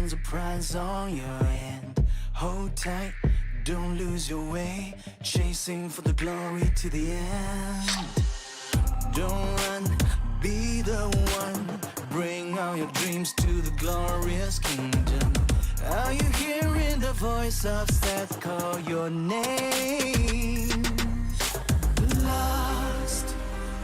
stones, a prize on your hand. Hold tight, don't lose your way, chasing for the glory to the end. Don't run, be the one, bring all your dreams to the glorious kingdom. Are you hearing the voice of Seth call your name? Lost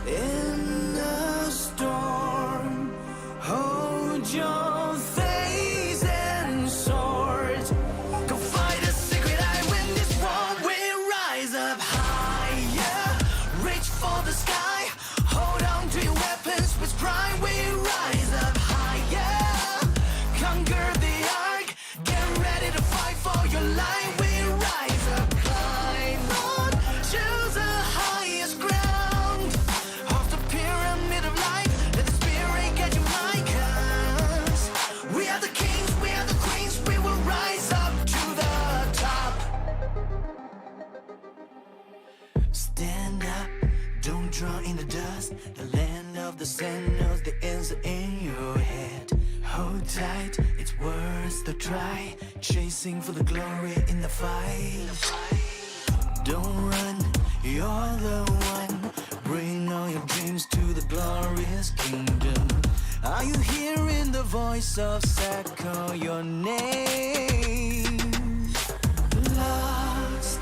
in the storm, hold your face and sword. Go fight a secret, I win this war. We rise up higher, reach for the sky, hold on to your weapons with pride. We rise up higher, conquer the ark, get ready to fight for your life. We rise up, climb on, choose the highest ground of the pyramid of life. Let the spirit get you high, 'cause we are the kings, we are the queens. We will rise up to the top. Stand up, don't draw in the dust. The land of the sand knows the answer in your head. Hold tight, it's worth the try, chasing for the glory in the fight. Don't run, you're the one, bring all your dreams to the glorious kingdom. Are you hearing the voice of Seth call your name? Lost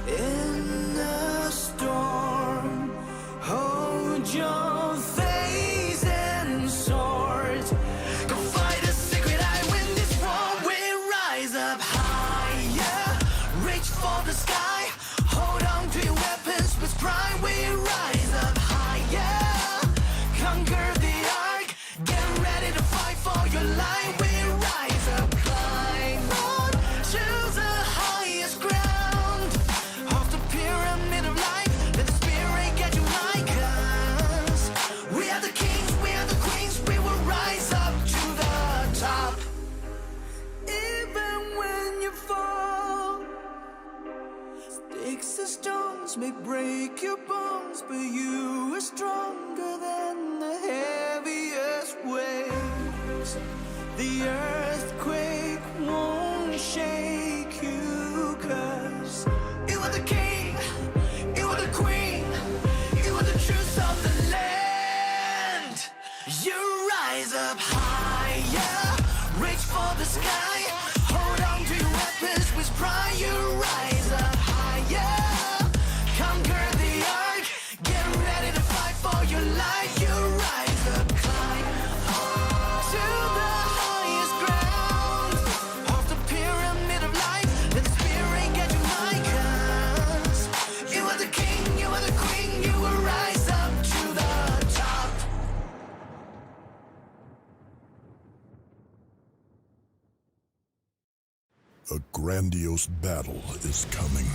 in the storm, hold your face and sword. Go fight a secret, I win this war. We rise up higher, reach for the sky, hold on to your weapons with pride. We rise up higher, conquer the ark, get ready to fight for your life. We rise up, climb on, choose the highest ground of the pyramid of life. Let the spirit get you high, 'cause we are the kings, we are the queens. We will rise up to the top. Even when you fall, sticks and stones may break your bones, but you are stronger than the heaviest waves. The earthquake won't shake you, 'cause you are the king, you are the queen, you are the truth of the land. You rise up higher, reach for the sky, hold on to your weapons with pride. You rise up higher, conquer the ark, get ready to fight for your life. You rise up, climb to the highest ground of the pyramid of life. Let the spirit get you high, 'cause you are the king, you are the queen. You will rise up to the top. A grandiose battle is coming.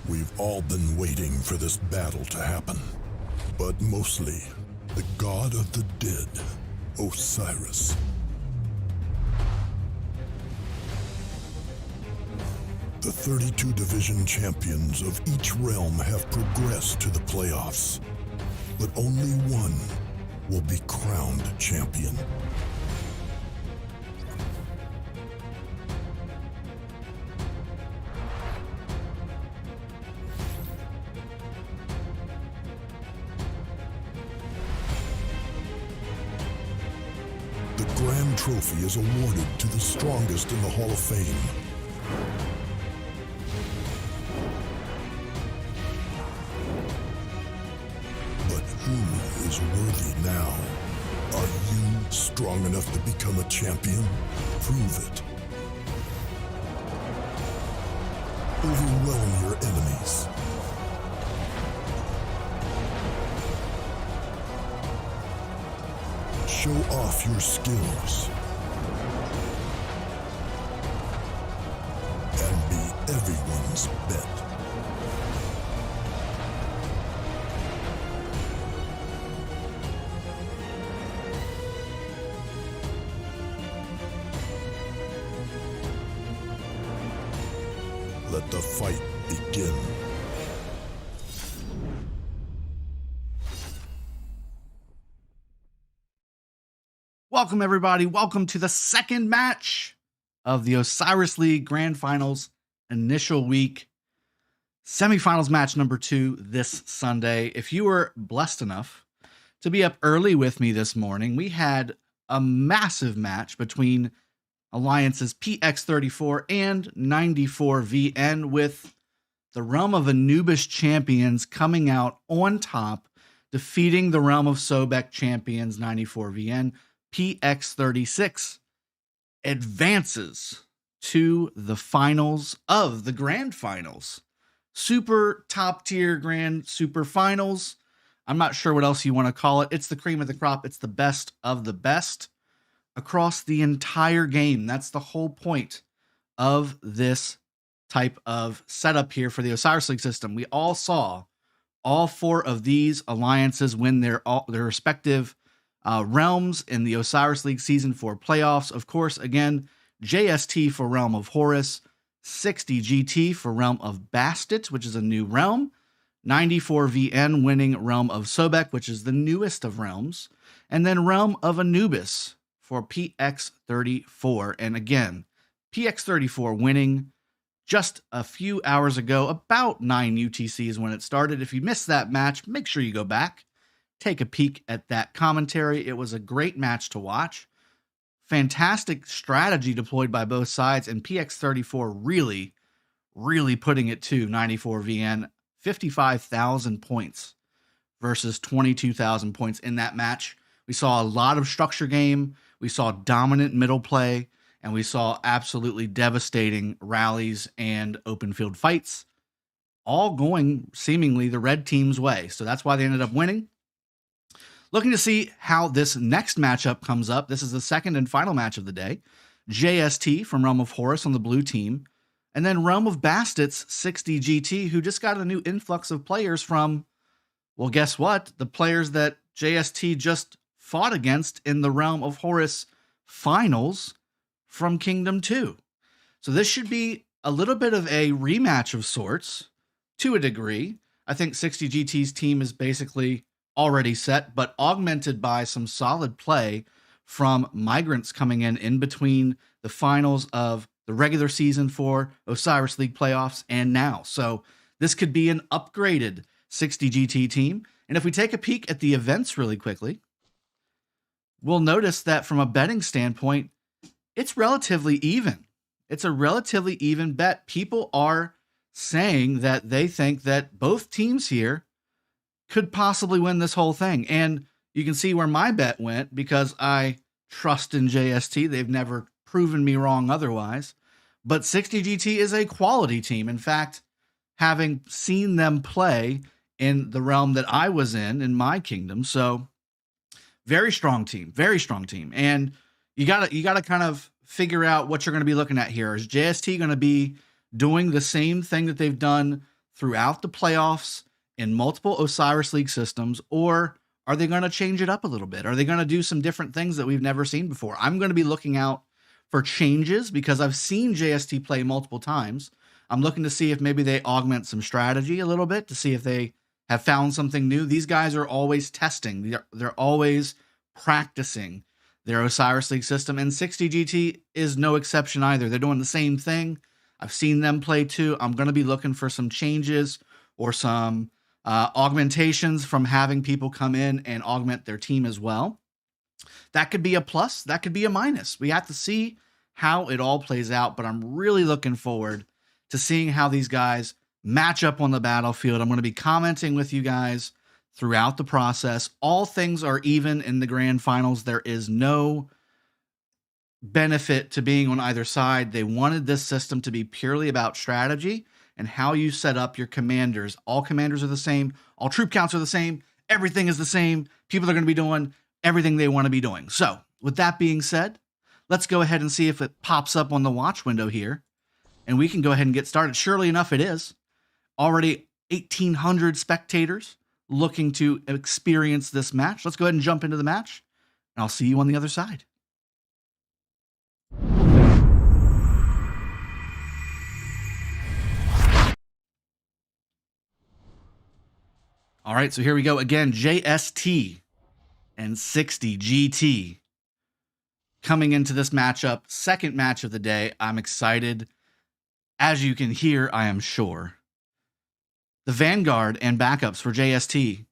We've all been waiting for this battle to happen. But mostly, the god of the dead, Osiris. The 32 division champions of each realm have progressed to the playoffs, but only one will be crowned champion. The Grand Trophy is awarded to the strongest in the Hall of Fame. But who is worthy now? Are you strong enough to become a champion? Prove it. Overwhelm your enemies. Show off your skills. And be everyone's bet. Let the fight begin. Welcome, everybody. Welcome to the second match of the Osiris League Grand Finals initial week. Semifinals match number 2 this Sunday. If you were blessed enough to be up early with me this morning, we had a massive match between Alliances PX34 and 94VN, with the Realm of Anubis champions coming out on top, defeating the Realm of Sobek champions 94VN. PX36 advances to the finals of the Grand Finals. Super top tier Grand Super Finals. I'm not sure what else you want to call it. It's the cream of the crop. It's the best of the best across the entire game. That's the whole point of this type of setup here for the Osiris League system. We all saw all 4 of these alliances win their respective realms in the Osiris League Season 4 playoffs. Of course, again, JST for Realm of Horus, 60 GT for Realm of Bastet, which is a new realm, 94VN winning Realm of Sobek, which is the newest of realms, and then Realm of Anubis for PX34. And again, PX34 winning just a few hours ago, about 9 UTCs when it started. If you missed that match, make sure you go back, take a peek at that commentary. It was a great match to watch. Fantastic strategy deployed by both sides, and PX34 really putting it to 94VN. 55,000 points versus 22,000 points in that match. We saw a lot of structure game. We saw dominant middle play, and we saw absolutely devastating rallies and open field fights, all going seemingly the red team's way. So that's why they ended up winning. Looking to see how this next matchup comes up. This is the second and final match of the day. JST from Realm of Horus on the blue team, and then Realm of Bastet's 60 GT, who just got a new influx of players from, well, guess what? The players that JST just fought against in the Realm of Horus finals from Kingdom 2. So this should be a little bit of a rematch of sorts, to a degree. I think 60 GT's team is basically already set, but augmented by some solid play from migrants coming in between the finals of the regular season for Osiris League playoffs and now. So this could be an upgraded 60 GT team. And if we take a peek at the events really quickly, we'll notice that from a betting standpoint, it's relatively even. It's a relatively even bet. People are saying that they think that both teams here could possibly win this whole thing. And you can see where my bet went, because I trust in JST. They've never proven me wrong otherwise. But 60 GT is a quality team. In fact, having seen them play in the realm that I was in my kingdom. So very strong team, very strong team. And you gotta kind of figure out what you're going to be looking at here. Is JST going to be doing the same thing that they've done throughout the playoffs in multiple Osiris League systems, or are they going to change it up a little bit? Are they going to do some different things that we've never seen before? I'm going to be looking out for changes, because I've seen JST play multiple times. I'm looking to see if maybe they augment some strategy a little bit, to see if they have found something new. These guys are always testing. They're always practicing their Osiris League system, and 60 GT is no exception either. They're doing the same thing. I've seen them play too. I'm going to be looking for some changes or some augmentations from having people come in and augment their team as well. That could be a plus. That could be a minus. We have to see how it all plays out, but I'm really looking forward to seeing how these guys match up on the battlefield. I'm going to be commenting with you guys throughout the process. All things are even in the grand finals. There is no benefit to being on either side. They wanted this system to be purely about strategy and how you set up your commanders. All commanders are the same. All troop counts are the same. Everything is the same. People are going to be doing everything they want to be doing. So with that being said, let's go ahead and see if it pops up on the watch window here, and we can go ahead and get started. Surely enough, it is. Already 1,800 spectators looking to experience this match. Let's go ahead and jump into the match, and I'll see you on the other side. All right, so here we go again. JST and 60 GT coming into this matchup, second match of the day. I'm excited. As you can hear, I am sure. The Vanguard and backups for JST.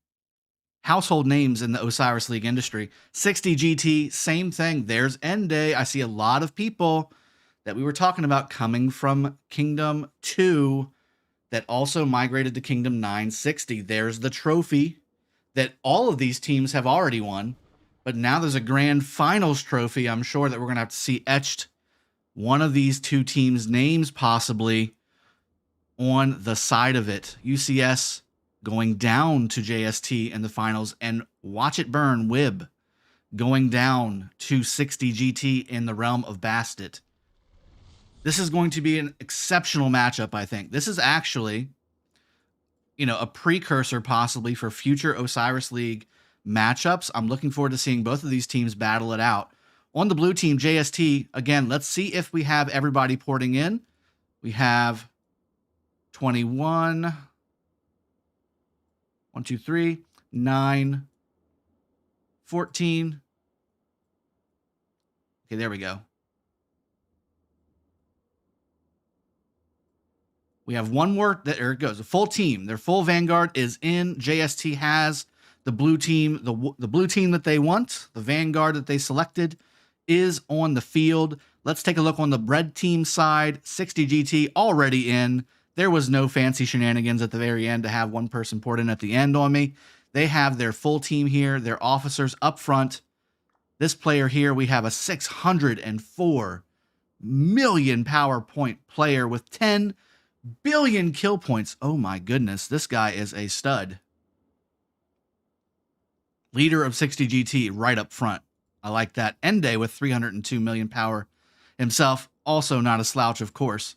Household names in the Osiris League industry. 60 GT, same thing. There's End Day. I see a lot of people that we were talking about coming from Kingdom 2 that also migrated to Kingdom 960. There's the trophy that all of these teams have already won. But now there's a grand finals trophy. I'm sure that we're going to have to see etched one of these two teams' names possibly on the side of it. UCS going down to JST in the finals, and watch it burn. Wib going down to 60 GT in the realm of Bastet. This is going to be an exceptional matchup, I think. This is actually, a precursor possibly for future Osiris League matchups. I'm looking forward to seeing both of these teams battle it out. On the blue team, JST, again, let's see if we have everybody porting in. We have 21, 1, 2, 3, 9, 14. Okay, there we go. We have one more. There it goes. A full team. Their full Vanguard is in. JST has the blue team. The blue team that they want, the Vanguard that they selected, is on the field. Let's take a look on the red team side. 60 GT already in. There was no fancy shenanigans at the very end to have one person poured in at the end on me. They have their full team here, their officers up front. This player here, we have a 604 million power point player with 10 billion kill points. Oh my goodness, this guy is a stud. Leader of 60 GT right up front. I like that. End Day with 302 million power himself. Also not a slouch, of course.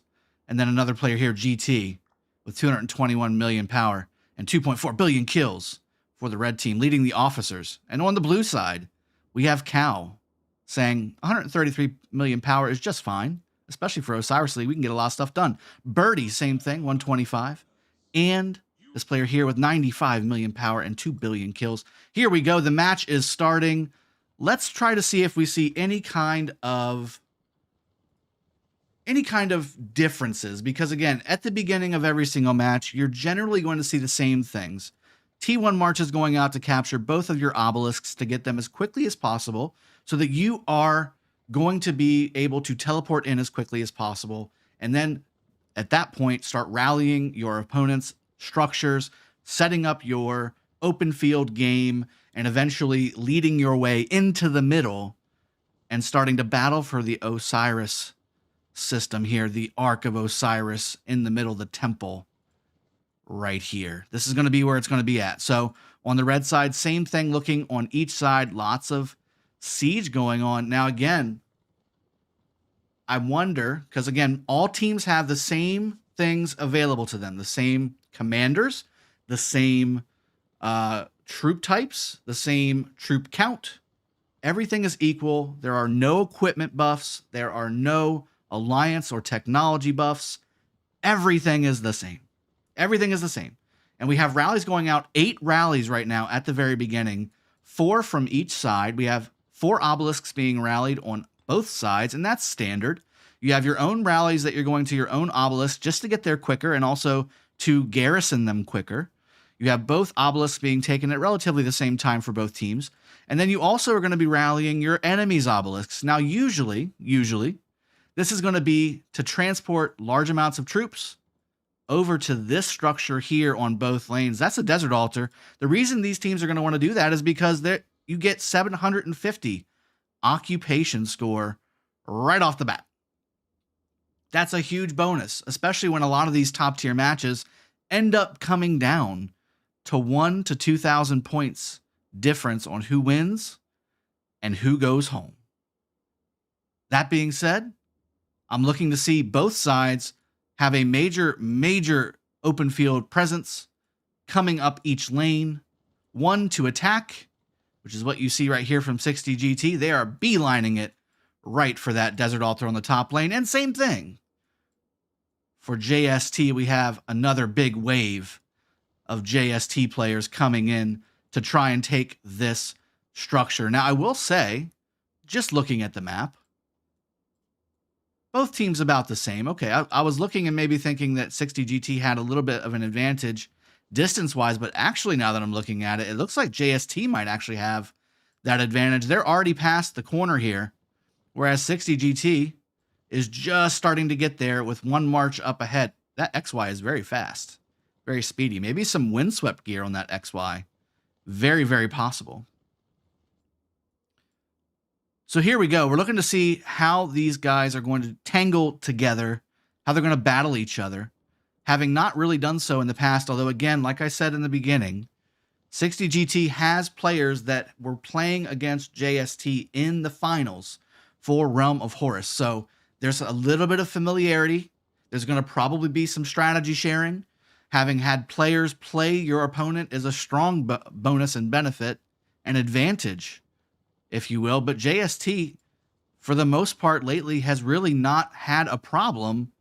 And then another player here, GT, with 221 million power and 2.4 billion kills for the red team, leading the officers. And on the blue side, we have Cow saying 133 million power is just fine, especially for Osiris League. We can get a lot of stuff done. Birdie, same thing, 125. And this player here with 95 million power and 2 billion kills. Here we go. The match is starting. Let's try to see if we see any kind of differences, because again, at the beginning of every single match, you're generally going to see the same things. T1 March is going out to capture both of your obelisks to get them as quickly as possible so that you are going to be able to teleport in as quickly as possible. And then at that point, start rallying your opponent's structures, setting up your open field game, and eventually leading your way into the middle and starting to battle for the Osiris system here, the Ark of Osiris in the middle of the temple right here. This is going to be where it's going to be at. So on the red side, same thing looking on each side, lots of siege going on. Now, again, I wonder, because again, all teams have the same things available to them, the same commanders, the same troop types, the same troop count. Everything is equal. There are no equipment buffs. There are no alliance or technology buffs. Everything is the same. Everything is the same. And we have rallies going out, 8 rallies right now at the very beginning, 4 from each side. We have 4 obelisks being rallied on both sides, and that's standard. You have your own rallies that you're going to your own obelisk just to get there quicker and also to garrison them quicker. You have both obelisks being taken at relatively the same time for both teams. And then you also are going to be rallying your enemy's obelisks. Now, usually, this is going to be to transport large amounts of troops over to this structure here on both lanes. That's a desert altar. The reason these teams are going to want to do that is because you get 750 occupation score right off the bat. That's a huge bonus, especially when a lot of these top tier matches end up coming down to 1,000 to 2,000 points difference on who wins and who goes home. That being said, I'm looking to see both sides have a major open field presence coming up each lane. One to attack, which is what you see right here from 60 GT. They are beelining it right for that desert altar on the top lane. And same thing for JST. We have another big wave of JST players coming in to try and take this structure. Now, I will say just looking at the map. Both teams about the same. Okay, I was looking and maybe thinking that 60 GT had a little bit of an advantage distance-wise, but actually now that I'm looking at it, it looks like JST might actually have that advantage. They're already past the corner here, whereas 60 GT is just starting to get there with one march up ahead. That XY is very fast, very speedy. Maybe some windswept gear on that XY. Very, very possible. So here we go. We're looking to see how these guys are going to tangle together, how they're going to battle each other, having not really done so in the past. Although, again, like I said in the beginning, 60 GT has players that were playing against JST in the finals for Realm of Horus. So there's a little bit of familiarity. There's going to probably be some strategy sharing. Having had players play your opponent is a strong bonus and benefit and advantage, if you will. But JST, for the most part lately, has really not had a problem,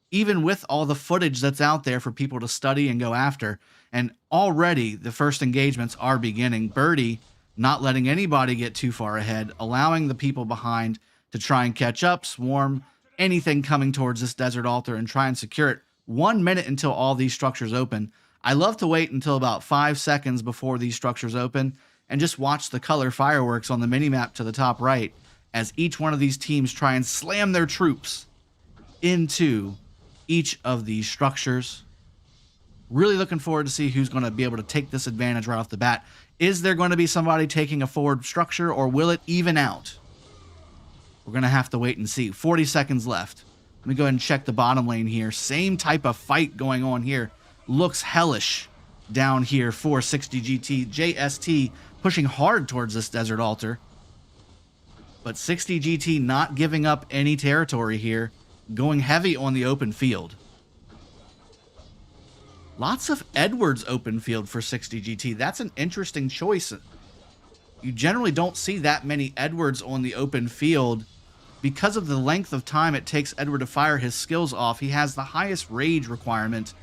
even with all the footage that's out there for people to study and go after. And already the first engagements are beginning. Birdie not letting anybody get too far ahead, allowing the people behind to try and catch up, swarm anything coming towards this desert altar and try and secure it. 1 minute until all these structures open. I love to wait until about 5 seconds before these structures open and just watch the color fireworks on the minimap to the top right as each one of these teams try and slam their troops into each of these structures. Really looking forward to see who's going to be able to take this advantage right off the bat. Is there going to be somebody taking a forward structure, or will it even out? We're going to have to wait and see. 40 seconds left. Let me go ahead and check the bottom lane here. Same type of fight going on here. Looks hellish down here for 60 GT. JST pushing hard towards this desert altar. But 60 GT not giving up any territory here. Going heavy on the open field. Lots of Edwards open field for 60 GT. That's an interesting choice. You generally don't see that many Edwards on the open field because of the length of time it takes Edward to fire his skills off. He has the highest rage requirement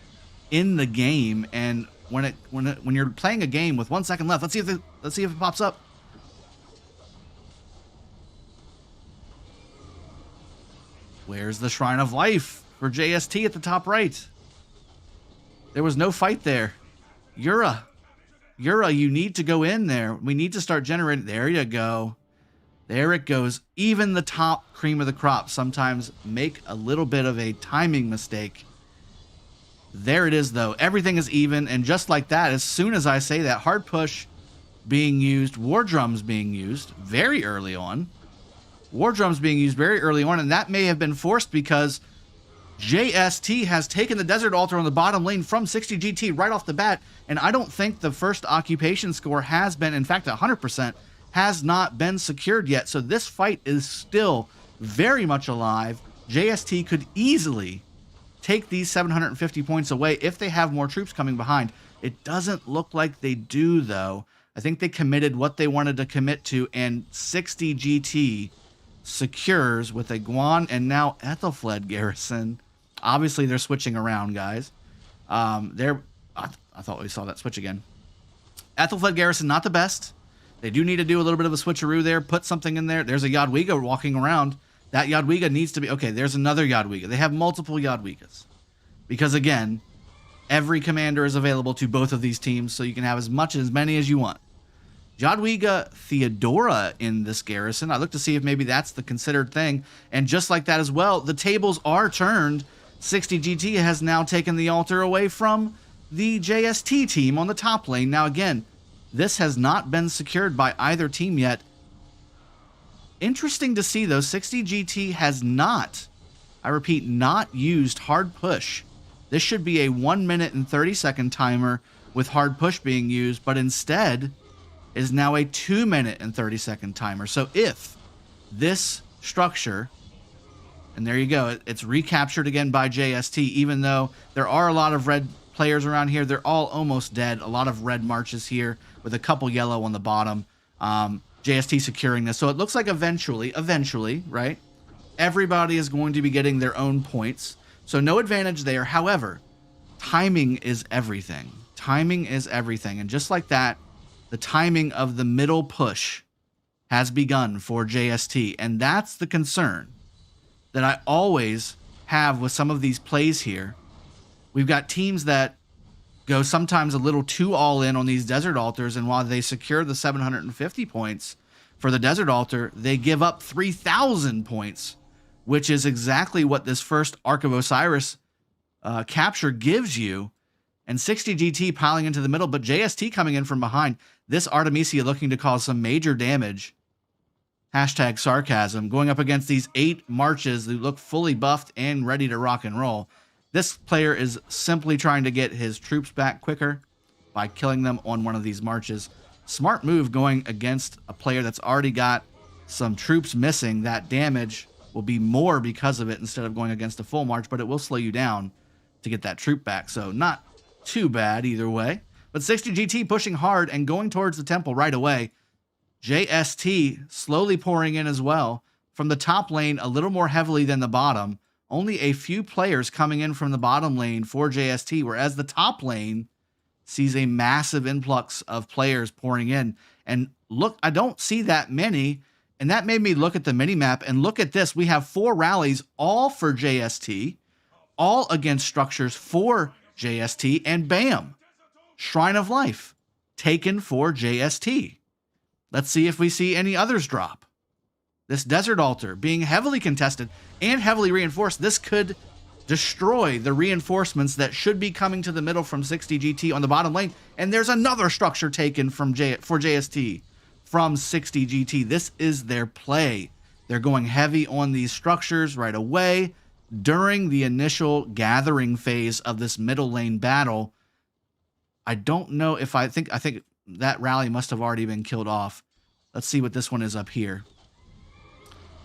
in the game, and when you're playing a game with 1 second left, let's see if it pops up. Where's the Shrine of Life for JST at the top right? There was no fight there. Yura, you need to go in there. We need to start generating. There you go. There it goes. Even the top cream of the crop sometimes make a little bit of a timing mistake. There it is, though. Everything is even, and just like that, as soon as I say that, hard push being used, war drums being used very early on. War drums being used very early on, and that may have been forced because JST has taken the desert altar on the bottom lane from 60 GT right off the bat, and I don't think the first occupation score has been, in fact, 100%, has not been secured yet. So this fight is still very much alive. JST could easily take these 750 points away if they have more troops coming behind. It doesn't look like they do, though. I think they committed what they wanted to commit to, and 60 GT secures with a Guan and now Ethelfled garrison. Obviously, they're switching around, guys. I thought we saw that switch again. Ethelfled garrison, not the best. They do need to do a little bit of a switcheroo there, put something in there. There's a Jadwiga walking around. That Jadwiga needs to be... Okay, there's another Jadwiga. They have multiple Jadwigas. Because, again, every commander is available to both of these teams, so you can have as many as you want. Jadwiga Theodora in this garrison. I look to see if maybe that's the considered thing. And just like that as well, the tables are turned. 60 GT has now taken the altar away from the JST team on the top lane. Now, again, this has not been secured by either team yet. Interesting to see, though, 60 GT has not, I repeat, not used hard push. This should be a 1 minute and 30 second timer with hard push being used, but instead is now a 2 minute and 30 second timer. So if this structure, and there you go, it's recaptured again by JST, even though there are a lot of red players around here, they're all almost dead. A lot of red marches here with a couple yellow on the bottom. JST securing this. So it looks like eventually, right? Everybody is going to be getting their own points. So no advantage there. However, timing is everything. Timing is everything. And just like that, the timing of the middle push has begun for JST. And that's the concern that I always have with some of these plays here. We've got teams that go sometimes a little too all in on these desert altars, and while they secure the 750 points for the desert altar, they give up 3,000 points, which is exactly what this first Ark of Osiris capture gives you. And 60 GT piling into the middle, but JST coming in from behind. This Artemisia looking to cause some major damage. Hashtag sarcasm. Going up against these 8 marches that look fully buffed and ready to rock and roll. This player is simply trying to get his troops back quicker by killing them on one of these marches. Smart move going against a player that's already got some troops missing. That damage will be more because of it instead of going against a full march, but it will slow you down to get that troop back. So not too bad either way. But 60 GT pushing hard and going towards the temple right away. JST slowly pouring in as well. From the top lane a little more heavily than the bottom. Only a few players coming in from the bottom lane for JST, whereas the top lane sees a massive influx of players pouring in. And look, I don't see that many, and that made me look at the minimap and look at this. We have 4 rallies, all for JST, all against structures for JST, and bam, Shrine of Life taken for JST. Let's see if we see any others drop. This desert altar being heavily contested and heavily reinforced. This could destroy the reinforcements that should be coming to the middle from 60 GT on the bottom lane. And there's another structure taken from for JST from 60 GT. This is their play. They're going heavy on these structures right away during the initial gathering phase of this middle lane battle. I don't know if I think that rally must have already been killed off. Let's see what this one is up here.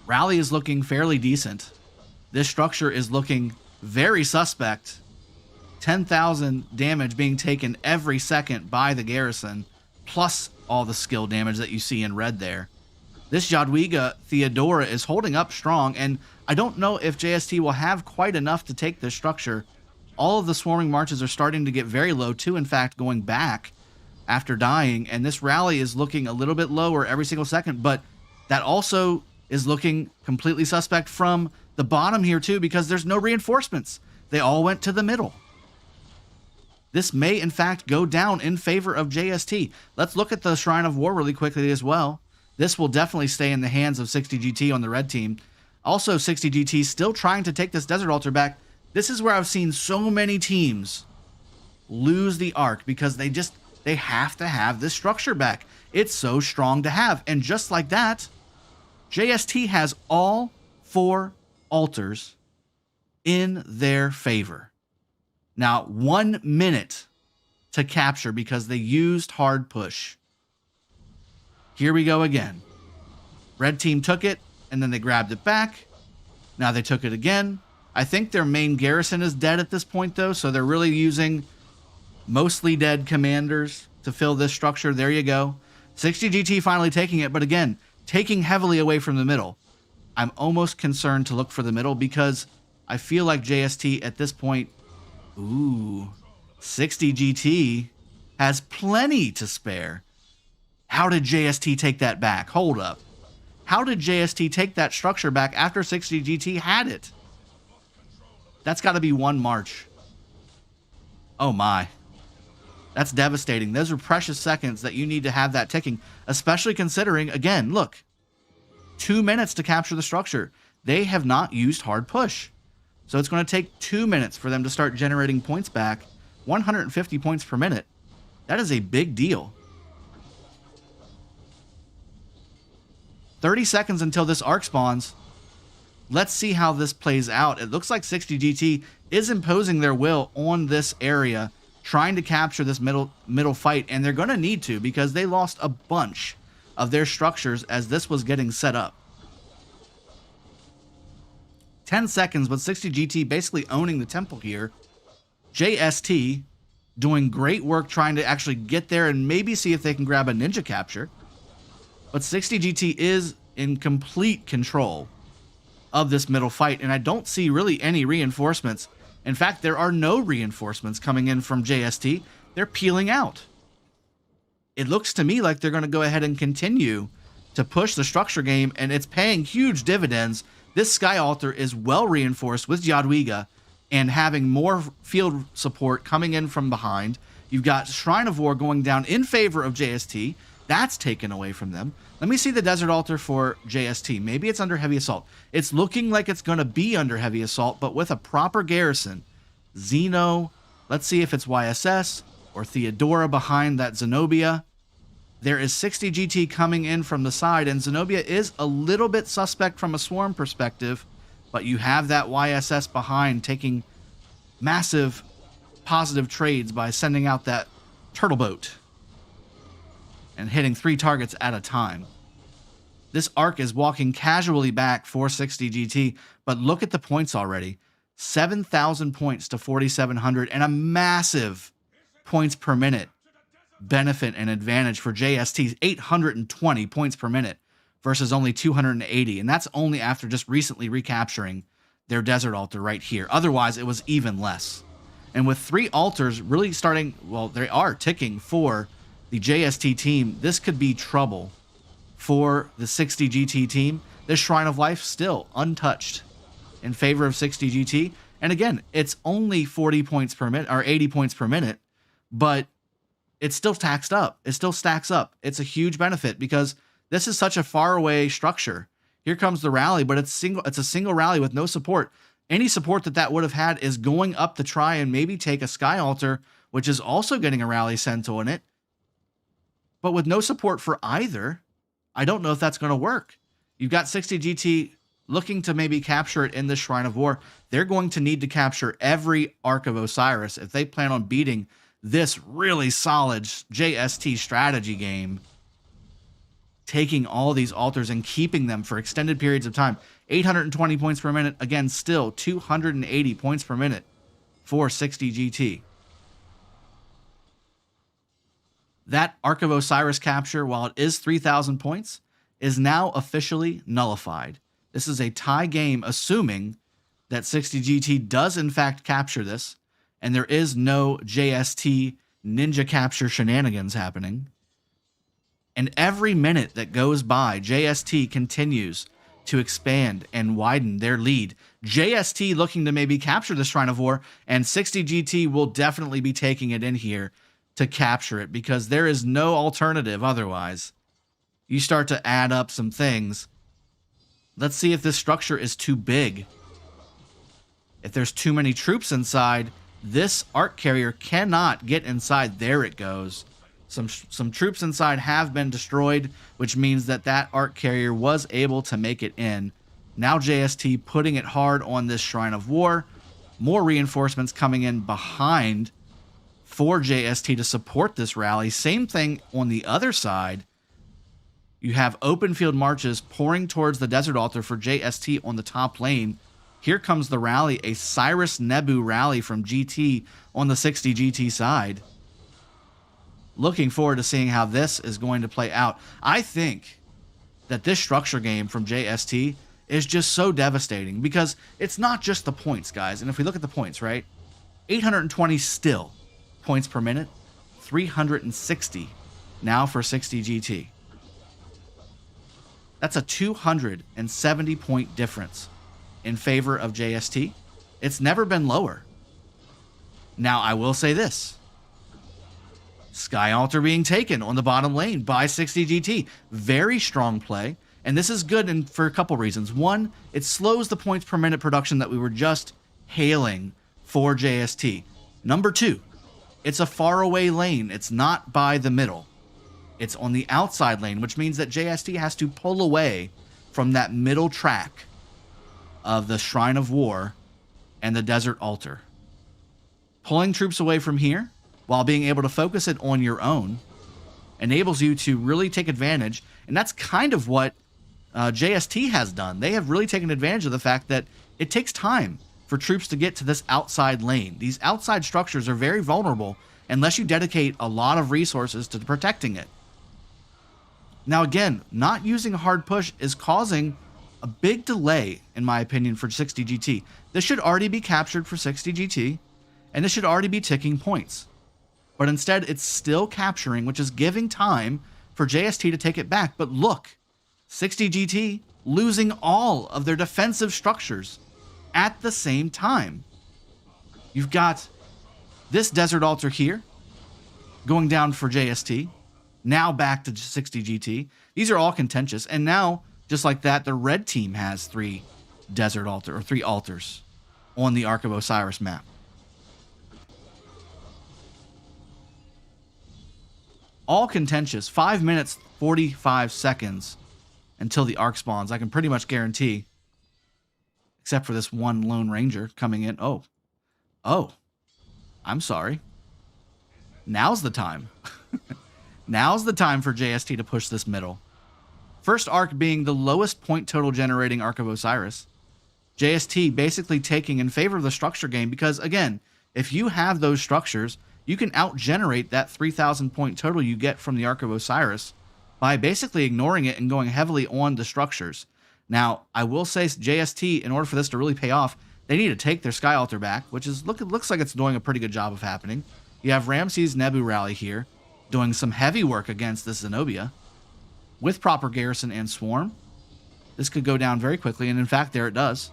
Rally is looking fairly decent. This structure is looking very suspect. 10,000 damage being taken every second by the garrison, plus all the skill damage that you see in red there. This Jadwiga Theodora is holding up strong, and I don't know if JST will have quite enough to take this structure. All of the swarming marches are starting to get very low too, in fact, going back after dying, and this rally is looking a little bit lower every single second, but that also is looking completely suspect from the bottom here too, because there's no reinforcements. They all went to the middle. This may in fact go down in favor of JST. Let's look at the Shrine of War really quickly as well. This will definitely stay in the hands of 60 GT on the red team. Also 60 GT still trying to take this desert altar back. This is where I've seen so many teams lose the Ark because they have to have this structure back. It's so strong to have. And just like that, JST has all 4 altars in their favor. Now, 1 minute to capture because they used hard push. Here we go again. Red team took it, and then they grabbed it back. Now they took it again. I think their main garrison is dead at this point, though, so they're really using mostly dead commanders to fill this structure. There you go. 60 GT finally taking it, but again, taking heavily away from the middle. I'm almost concerned to look for the middle because I feel like JST at this point, 60 GT has plenty to spare. How did JST take that back? Hold up. How did JST take that structure back after 60 GT had it? That's got to be 1 march. Oh my. That's devastating. Those are precious seconds that you need to have that ticking, especially considering, again, look, 2 minutes to capture the structure. They have not used hard push. So it's going to take 2 minutes for them to start generating points back. 150 points per minute. That is a big deal. 30 seconds until this arc spawns. Let's see how this plays out. It looks like 60 GT is imposing their will on this area, trying to capture this middle fight, and they're going to need to because they lost a bunch of their structures as this was getting set up. 10 seconds, but 60 GT basically owning the temple here. JST doing great work trying to actually get there and maybe see if they can grab a ninja capture. But 60 GT is in complete control of this middle fight, and I don't see really any reinforcements. In fact, there are no reinforcements coming in from JST. They're peeling out. It looks to me like they're going to go ahead and continue to push the structure game, and it's paying huge dividends. This Sky Altar is well reinforced with Jadwiga and having more field support coming in from behind. You've got Shrine of War going down in favor of JST. That's taken away from them. Let me see the Desert Altar for JST. Maybe it's under heavy assault. It's looking like it's going to be under heavy assault, but with a proper garrison. Xeno, let's see if it's YSS or Theodora behind that Zenobia. There is 60 GT coming in from the side, and Zenobia is a little bit suspect from a swarm perspective, but you have that YSS behind taking massive positive trades by sending out that turtle boat and hitting 3 targets at a time. This Ark is walking casually back for 60 GT, but look at the points already. 7,000 points to 4,700 and a massive points per minute benefit and advantage for JST's 820 points per minute versus only 280. And that's only after just recently recapturing their Desert Altar right here. Otherwise, it was even less. And with 3 altars really starting, well, they are ticking for the JST team, this could be trouble for the 60 GT team. This Shrine of Life still untouched in favor of 60 GT. And again, it's only 40 points per minute or 80 points per minute, but it's still taxed up. It still stacks up. It's a huge benefit because this is such a far away structure. Here comes the rally, but it's a single rally with no support. Any support that would have had is going up to try and maybe take a Sky Altar, which is also getting a rally Cento in it. But with no support for either, I don't know if that's going to work. You've got 60 GT looking to maybe capture it in the Shrine of War. They're going to need to capture every Ark of Osiris if they plan on beating this really solid JST strategy game, taking all these altars and keeping them for extended periods of time. 820 points per minute. Again, still 280 points per minute for 60 GT. That Ark of Osiris capture, while it is 3,000 points, is now officially nullified. This is a tie game, assuming that 60 GT does in fact capture this, and there is no JST ninja capture shenanigans happening. And every minute that goes by, JST continues to expand and widen their lead. JST looking to maybe capture the Shrine of War, and 60 GT will definitely be taking it in here to capture it because there is no alternative otherwise. You start to add up some things. Let's see if this structure is too big. If there's too many troops inside, this Ark carrier cannot get inside. There it goes. Some troops inside have been destroyed, which means that Ark carrier was able to make it in. Now JST putting it hard on this Shrine of War. More reinforcements coming in behind for JST to support this rally. Same thing on the other side. You have open field marches pouring towards the Desert Altar for JST on the top lane. Here comes the rally, a Cyrus Nebu rally from GT on the 60 GT side. Looking forward to seeing how this is going to play out. I think that this structure game from JST is just so devastating because it's not just the points, guys. And if we look at the points, right? 820 still points per minute, 360 now for 60 GT. That's a 270 point difference in favor of JST. It's never been lower. Now, I will say this. Sky Altar being taken on the bottom lane by 60 GT. Very strong play. And this is good for a couple reasons. One, it slows the points per minute production that we were just hailing for JST. Number two, it's a faraway lane. It's not by the middle. It's on the outside lane, which means that JST has to pull away from that middle track of the Shrine of War and the Desert Altar. Pulling troops away from here while being able to focus it on your own enables you to really take advantage. And that's kind of what JST has done. They have really taken advantage of the fact that it takes time for troops to get to this outside lane. These outside structures are very vulnerable unless you dedicate a lot of resources to protecting it. Now again, not using a hard push is causing a big delay, in my opinion, for 60 GT. This should already be captured for 60 GT, and this should already be ticking points. But instead, it's still capturing, which is giving time for JST to take it back. But look, 60 GT losing all of their defensive structures at the same time. You've got this Desert Altar here going down for JST. Now back to 60 GT. These are all contentious. And now, just like that, the red team has 3 Desert Altar, or 3 altars on the Ark of Osiris map. All contentious. 5 minutes, 45 seconds until the Ark spawns. I can pretty much guarantee, except for this one Lone Ranger coming in. Oh, I'm sorry. Now's the time. Now's the time for JST to push this middle. First Ark being the lowest point total generating Ark of Osiris. JST basically taking in favor of the structure game because, again, if you have those structures, you can out-generate that 3,000 point total you get from the Ark of Osiris by basically ignoring it and going heavily on the structures. Now, I will say JST, in order for this to really pay off, they need to take their Sky Altar back, which is looks like it's doing a pretty good job of happening. You have Ramses Nebu Rally here, doing some heavy work against this Zenobia. With proper Garrison and Swarm, this could go down very quickly, and in fact, there it does.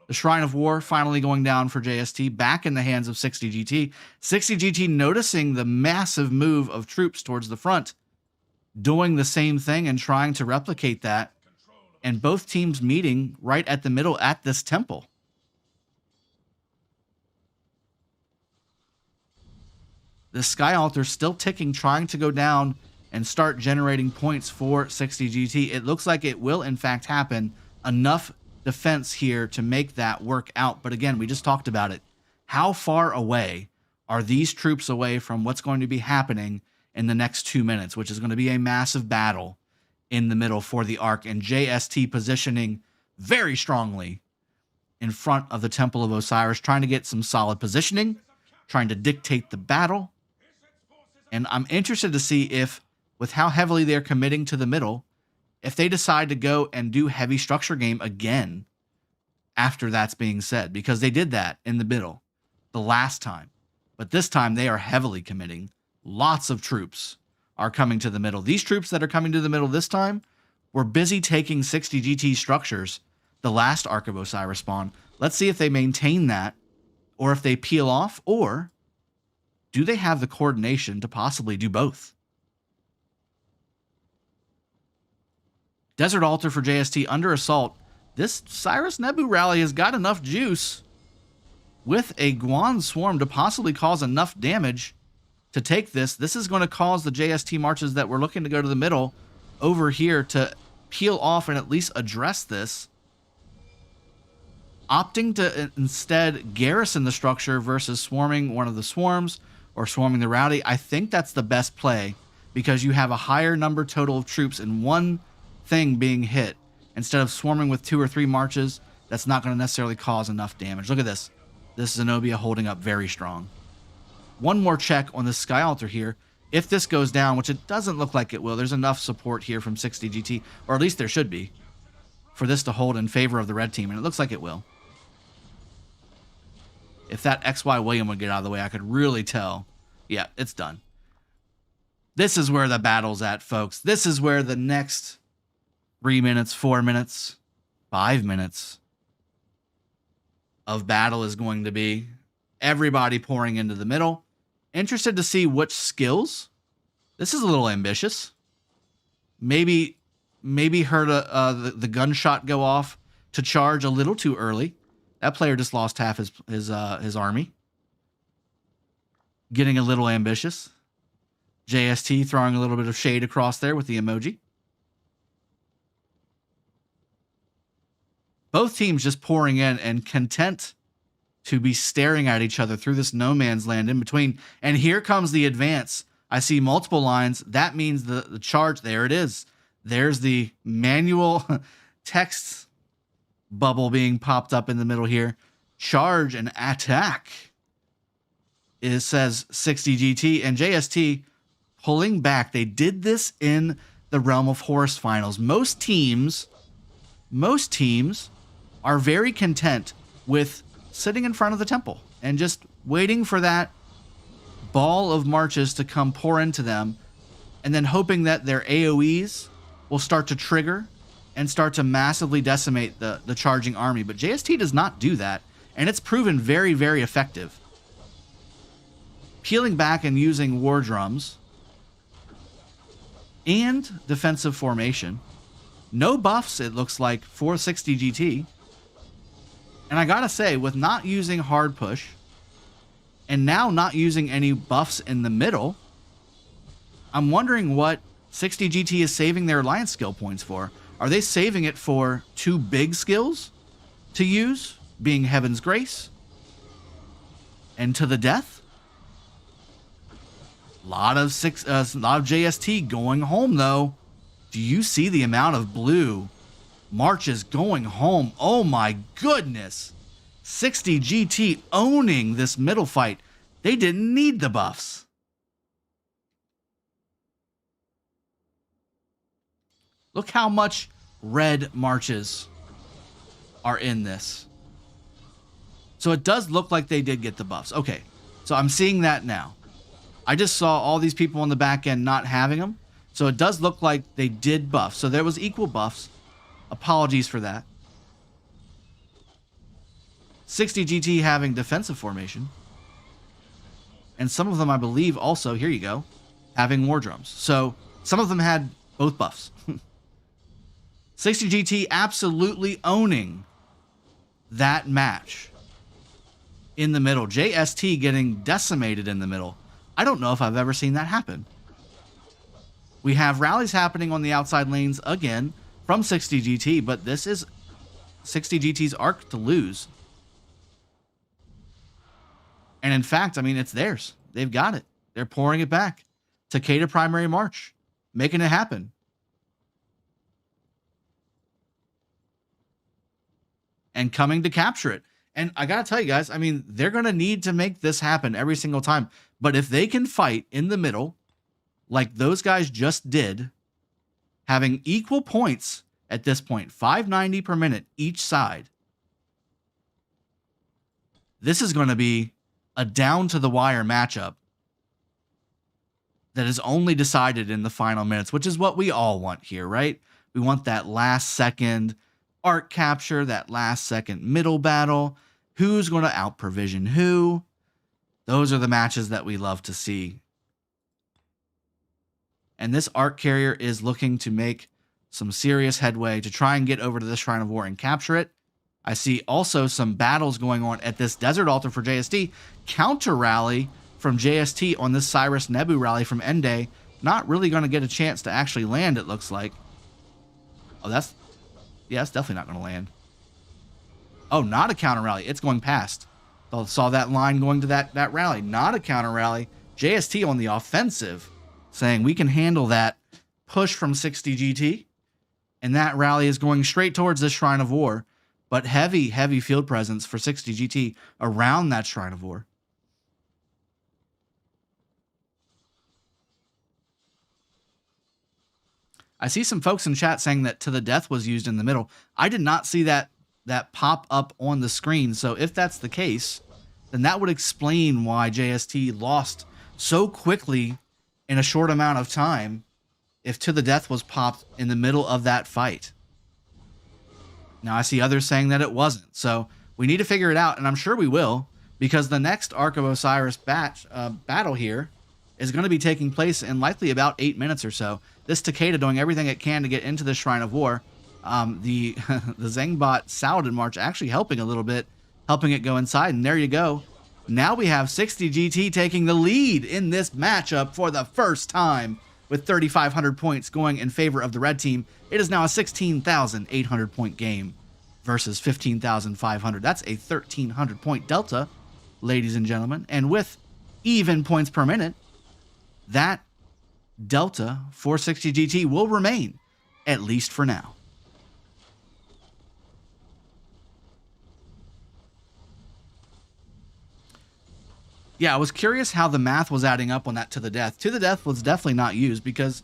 The Shrine of War finally going down for JST, back in the hands of 60 GT. 60 GT noticing the massive move of troops towards the front, doing the same thing and trying to replicate that, and both teams meeting right at the middle at this temple. The Sky Altar still ticking, trying to go down and start generating points for 60 GT. It looks like it will in fact happen. Enough defense here to make that work out. But again, we just talked about it. How far away are these troops away from what's going to be happening in the next 2 minutes, which is going to be a massive battle in the middle for the Ark, and JST positioning very strongly in front of the Temple of Osiris, trying to get some solid positioning, trying to dictate the battle. And I'm interested to see if, with how heavily they're committing to the middle, if they decide to go and do heavy structure game again after that's being said, because they did that in the middle the last time. But this time they are heavily committing. Lots of troops are coming to the middle. These troops that are coming to the middle this time were busy taking 60 GT structures the last Ark of Osiris spawn. Let's see if they maintain that, or if they peel off, or do they have the coordination to possibly do both? Desert Altar for JST under assault. This Cyrus Nebu rally has got enough juice with a Guan Swarm to possibly cause enough damage to take this. This is going to cause the JST marches that were looking to go to the middle over here to peel off and at least address this. Opting to instead garrison the structure versus swarming one of the swarms or swarming the rowdy. I think that's the best play because you have a higher number total of troops in one thing being hit instead of swarming with 2 or 3 marches. That's not going to necessarily cause enough damage. Look at this. This Zenobia holding up very strong. One more check on the Sky Altar here. If this goes down, which it doesn't look like it will, there's enough support here from 60 GT, or at least there should be, for this to hold in favor of the red team, and it looks like it will. If that XY William would get out of the way, I could really tell. Yeah, it's done. This is where the battle's at, folks. This is where the next 3 minutes, 4 minutes, 5 minutes of battle is going to be. Everybody pouring into the middle. Interested to see which skills. This is a little ambitious. Maybe heard the gunshot go off to charge a little too early. That player just lost half his army. Getting a little ambitious. JST throwing a little bit of shade across there with the emoji. Both teams just pouring in and content to be staring at each other through this no man's land in between. And here comes the advance. I see multiple lines. That means the charge. There it is. There's the manual text bubble being popped up in the middle here. Charge and attack. It says 60 GT and JST pulling back. They did this in the Realm of Horus finals. Most teams are very content with sitting in front of the temple and just waiting for that ball of marches to come pour into them, and then hoping that their AoEs will start to trigger and start to massively decimate the charging army. But JST does not do that, and it's proven very, very effective. Peeling back and using war drums and defensive formation. No buffs, it looks like, for 60 GT. And I gotta say, with not using hard push, and now not using any buffs in the middle, I'm wondering what 60 GT is saving their alliance skill points for. Are they saving it for two big skills to use, being Heaven's Grace and To the Death? A lot of JST going home, though. Do you see the amount of blue marches going home? Oh my goodness. 60 GT owning this middle fight. They didn't need the buffs. Look how much red marches are in this. So it does look like they did get the buffs. Okay, so I'm seeing that now. I just saw all these people on the back end not having them. So it does look like they did buff. So there was equal buffs. Apologies for that. 60 GT having defensive formation. And some of them, I believe, also, here you go, having war drums. So some of them had both buffs. 60 GT absolutely owning that match in the middle. JST getting decimated in the middle. I don't know if I've ever seen that happen. We have rallies happening on the outside lanes again from 60 GT, but this is 60 GT's Ark to lose. And in fact, I mean, it's theirs. They've got it. They're pouring it back. Takeda Primary March, making it happen. And coming to capture it. And I got to tell you guys, I mean, they're going to need to make this happen every single time. But if they can fight in the middle, like those guys just did, having equal points at this point, 590 per minute each side, this is going to be a down-to-the-wire matchup that is only decided in the final minutes, which is what we all want here, right? We want that last-second Ark capture, that last-second middle battle. Who's going to out-provision who? Those are the matches that we love to see. And this Ark carrier is looking to make some serious headway to try and get over to this Shrine of War and capture it. I see also some battles going on at this Desert Altar for JST. Counter rally from JST on this Cyrus Nebu rally from Ende. Not really going to get a chance to actually land, it looks like. Oh, that's definitely not going to land. Oh, not a counter rally. It's going past. I saw that line going to that rally. Not a counter rally. JST on the offensive, saying we can handle that push from 60 GT. And that rally is going straight towards this Shrine of War. But heavy, heavy field presence for 60 GT around that Shrine of War. I see some folks in chat saying that To the Death was used in the middle. I did not see that pop up on the screen. So if that's the case, then that would explain why JST lost so quickly in a short amount of time if To the Death was popped in the middle of that fight. Now, I see others saying that it wasn't. So we need to figure it out, and I'm sure we will, because the next Ark of Osiris battle here is going to be taking place in likely about 8 minutes or so. This Takeda doing everything it can to get into the Shrine of War. The Zangbot Saladin March actually helping a little bit, helping it go inside, and there you go. Now we have 60 GT taking the lead in this matchup for the first time with 3,500 points going in favor of the red team. It is now a 16,800 point game versus 15,500. That's a 1,300 point delta, ladies and gentlemen. And with even points per minute, that delta for 60 GT will remain, at least for now. Yeah, I was curious how the math was adding up on that To the Death. To the Death was definitely not used because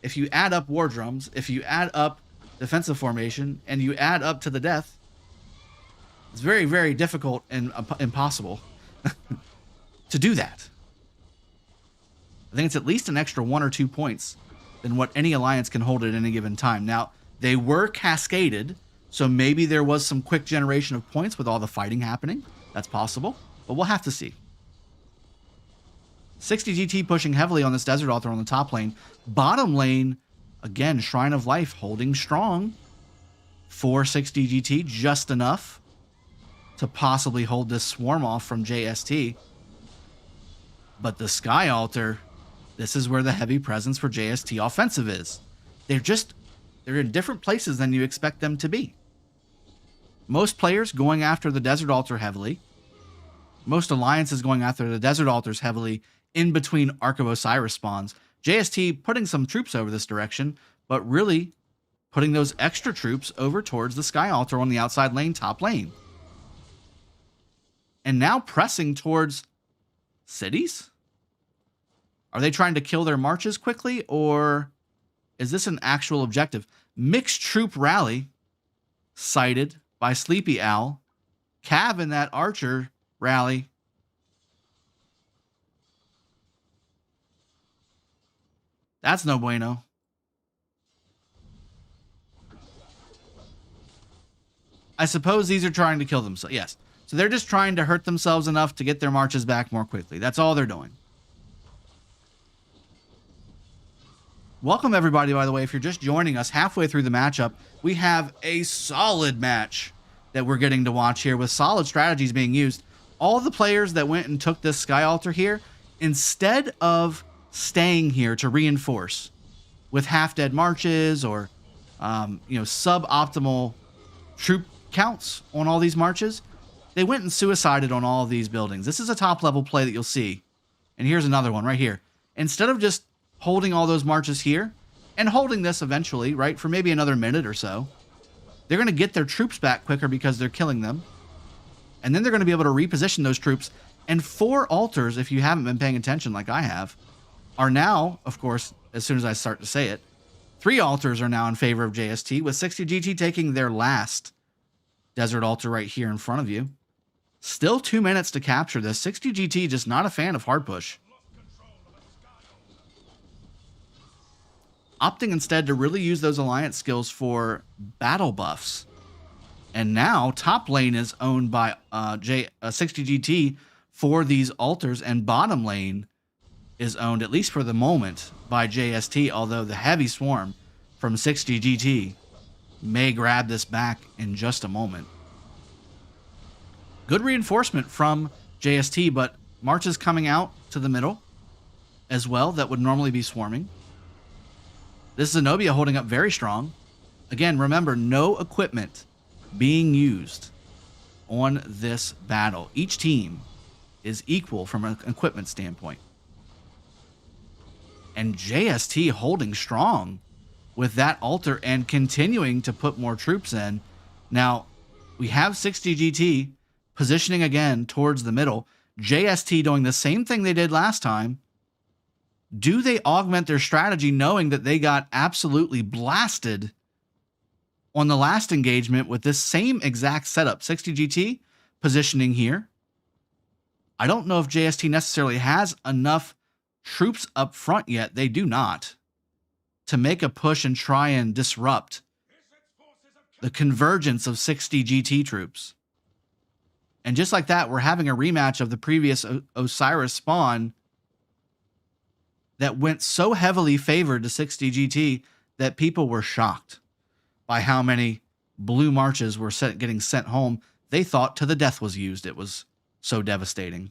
if you add up war drums, if you add up defensive formation, and you add up To the Death, it's very, very difficult and impossible to do that. I think it's at least an extra 1 or 2 points than what any alliance can hold at any given time. Now, they were cascaded, so maybe there was some quick generation of points with all the fighting happening. That's possible, but we'll have to see. 60 GT pushing heavily on this Desert Altar on the top lane. Bottom lane, again, Shrine of Life holding strong for 60 GT, just enough to possibly hold this swarm off from JST. But the Sky Altar, this is where the heavy presence for JST offensive is. They're in different places than you expect them to be. Most players going after the Desert Altar heavily. Most alliances going after the Desert Altars heavily in between Ark of Osiris spawns. JST putting some troops over this direction, but really putting those extra troops over towards the Sky Altar on the outside lane, top lane. And now pressing towards cities? Are they trying to kill their marches quickly, or is this an actual objective? Mixed troop rally sighted by Sleepy Owl. Cav in that archer rally. That's no bueno. I suppose these are trying to kill themselves. Yes. So they're just trying to hurt themselves enough to get their marches back more quickly. That's all they're doing. Welcome, everybody, by the way. If you're just joining us halfway through the matchup, we have a solid match that we're getting to watch here with solid strategies being used. All the players that went and took this Sky Altar here, instead of staying here to reinforce with half-dead marches or, suboptimal troop counts on all these marches, they went and suicided on all of these buildings. This is a top-level play that you'll see. And here's another one right here. Instead of just holding all those marches here and holding this eventually, right, for maybe another minute or so, they're going to get their troops back quicker because they're killing them. And then they're going to be able to reposition those troops. And 4 altars, if you haven't been paying attention like I have, are now, of course, as soon as I start to say it, 3 altars are now in favor of JST, with 60 GT taking their last Desert Altar right here in front of you. Still 2 minutes to capture this. 60 GT just not a fan of hard push. Opting instead to really use those alliance skills for battle buffs. And now top lane is owned by 60 GT for these altars, and bottom lane is owned, at least for the moment, by JST, although the heavy swarm from 60 GT may grab this back in just a moment. Good reinforcement from JST, but marches coming out to the middle as well that would normally be swarming. This Zenobia holding up very strong. Again, remember, no equipment being used on this battle. Each team is equal from an equipment standpoint. And JST holding strong with that altar and continuing to put more troops in. Now, we have 60 GT positioning again towards the middle. JST doing the same thing they did last time. Do they augment their strategy knowing that they got absolutely blasted on the last engagement with this same exact setup? 60 GT positioning here. I don't know if JST necessarily has enough troops up front yet. They do not, to make a push and try and disrupt the convergence of 60 GT troops. And just like that, we're having a rematch of the previous Osiris spawn that went so heavily favored to 60 GT that people were shocked by how many blue marches were getting sent home. They thought to the death was used. It was so devastating.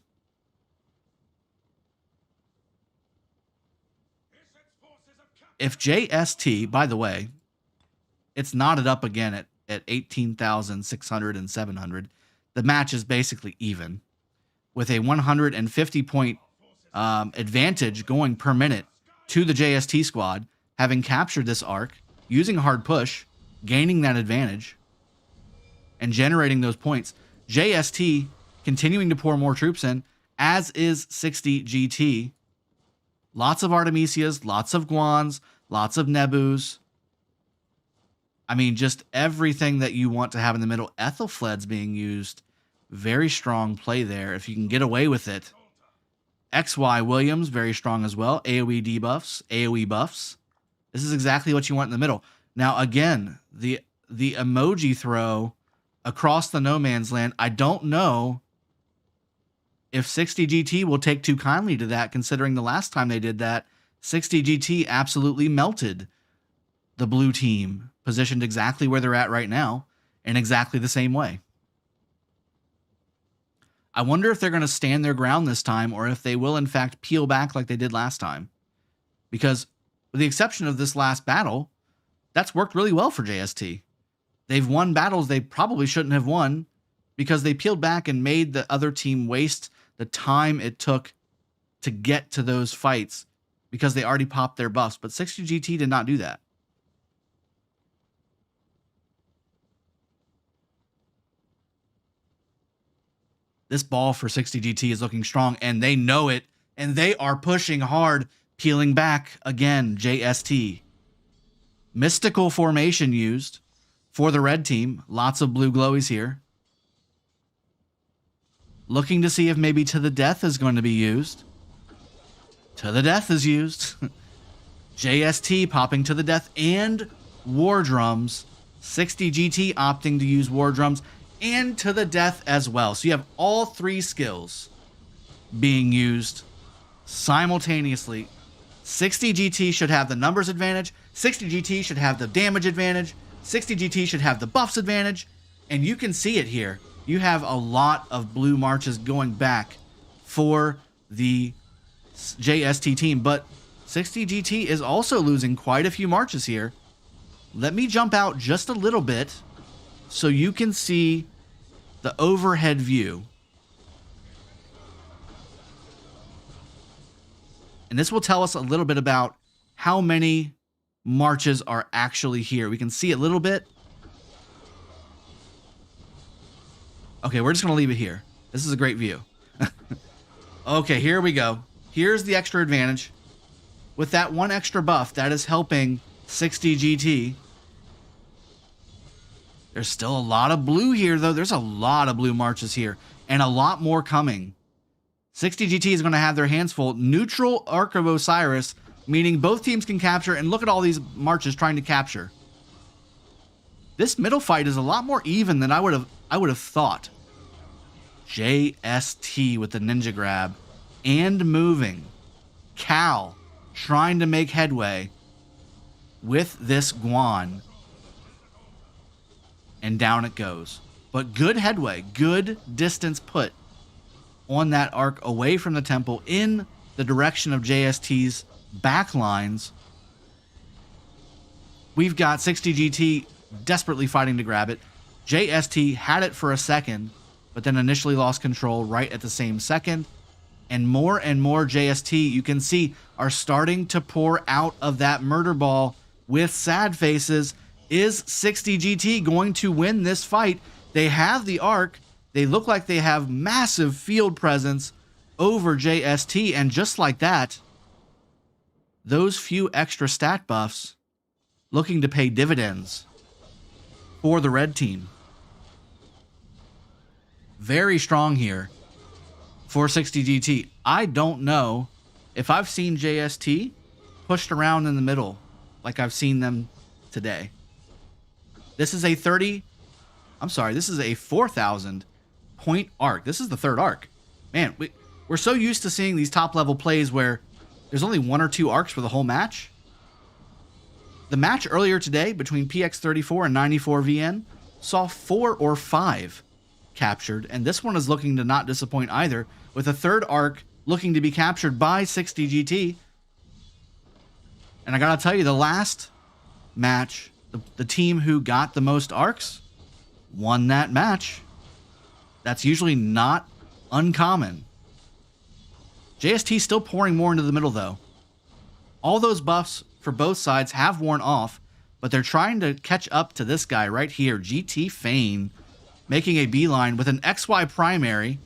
If JST, by the way, it's knotted up again at 18,600 and 700. The match is basically even, with a 150 point advantage going per minute to the JST squad, having captured this arc, using hard push, gaining that advantage, and generating those points. JST continuing to pour more troops in, as is 60 GT. Lots of Artemisias, lots of Guans, lots of Nebus. I mean, just everything that you want to have in the middle. Ethelfled's being used. Very strong play there, if you can get away with it. XY Williams, very strong as well. AoE debuffs, AoE buffs. This is exactly what you want in the middle. Now, again, the emoji throw across the no man's land, I don't know if 60 GT will take too kindly to that, considering the last time they did that, 60 GT absolutely melted the blue team, positioned exactly where they're at right now, in exactly the same way. I wonder if they're going to stand their ground this time, or if they will, in fact, peel back like they did last time. Because, with the exception of this last battle, that's worked really well for JST. They've won battles they probably shouldn't have won because they peeled back and made the other team waste the time it took to get to those fights because they already popped their buffs. But 60 GT did not do that. This ball for 60 GT is looking strong, and they know it, and they are pushing hard, peeling back again. JST. Mystical formation used for the red team. Lots of blue glowies here. Looking to see if maybe To the Death is going to be used. To the Death is used. JST popping To the Death and War Drums. 60 GT opting to use War Drums and To the Death as well. So you have all three skills being used simultaneously. 60 GT should have the numbers advantage. 60 GT should have the damage advantage. 60 GT should have the buffs advantage. And you can see it here. You have a lot of blue marches going back for the JST team. But 60 GT is also losing quite a few marches here. Let me jump out just a little bit so you can see the overhead view. And this will tell us a little bit about how many marches are actually here. We can see a little bit. Okay, we're just going to leave it here. This is a great view. Okay, here we go. Here's the extra advantage. With that one extra buff, that is helping 60 GT. There's still a lot of blue here, though. There's a lot of blue marches here, and a lot more coming. 60 GT is going to have their hands full. Neutral Ark of Osiris, meaning both teams can capture, and look at all these marches trying to capture. This middle fight is a lot more even than I would have thought. JST with the ninja grab and moving. Cal trying to make headway with this Guan. And down it goes. But good headway, good distance put on that arc away from the temple in the direction of JST's backlines. We've got 60 GT desperately fighting to grab it. JST had it for a second, but then initially lost control right at the same second. And more JST, you can see, are starting to pour out of that murder ball with sad faces. Is 60 GT going to win this fight? They have the arc. They look like they have massive field presence over JST. And just like that, those few extra stat buffs looking to pay dividends for the red team. Very strong here for 60 GT. I don't know if I've seen JST pushed around in the middle like I've seen them today. This is a 4,000 point arc. This is the third arc. Man, we're so used to seeing these top level plays where there's only one or two arcs for the whole match. The match earlier today between PX34 and 94VN saw 4 or 5 captured, and this one is looking to not disappoint either, with a third arc looking to be captured by 60 GT. And I gotta tell you, the last match, the team who got the most arcs won that match. That's usually not uncommon. JST still pouring more into the middle, though. All those buffs for both sides have worn off, but they're trying to catch up to this guy right here, GT Fane, making a beeline with an XY primary.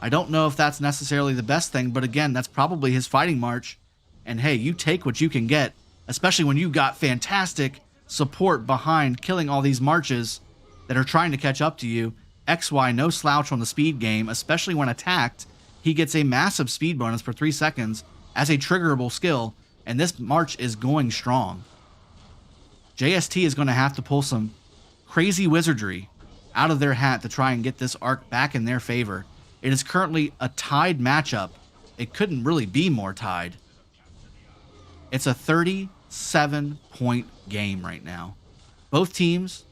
I don't know if that's necessarily the best thing, but again, that's probably his fighting march. And hey, you take what you can get, especially when you got fantastic support behind killing all these marches that are trying to catch up to you. XY, no slouch on the speed game, especially when attacked. He gets a massive speed bonus for 3 seconds as a triggerable skill, and this march is going strong. JST is going to have to pull some crazy wizardry out of their hat to try and get this arc back in their favor. It is currently a tied matchup. It couldn't really be more tied. It's a 37-point game right now. Both teams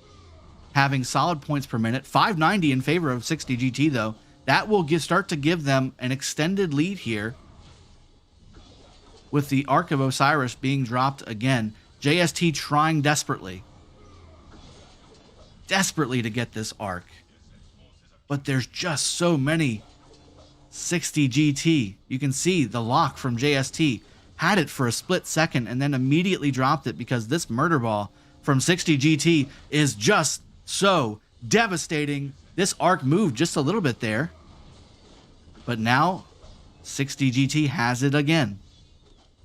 having solid points per minute. 590 in favor of 60 GT, though. That will start to give them an extended lead here, with the Ark of Osiris being dropped again. JST trying desperately to get this Ark. But there's just so many 60 GT. You can see the lock from JST. Had it for a split second and then immediately dropped it because this murder ball from 60 GT is just so devastating. This Ark moved just a little bit there. But now 60 GT has it again.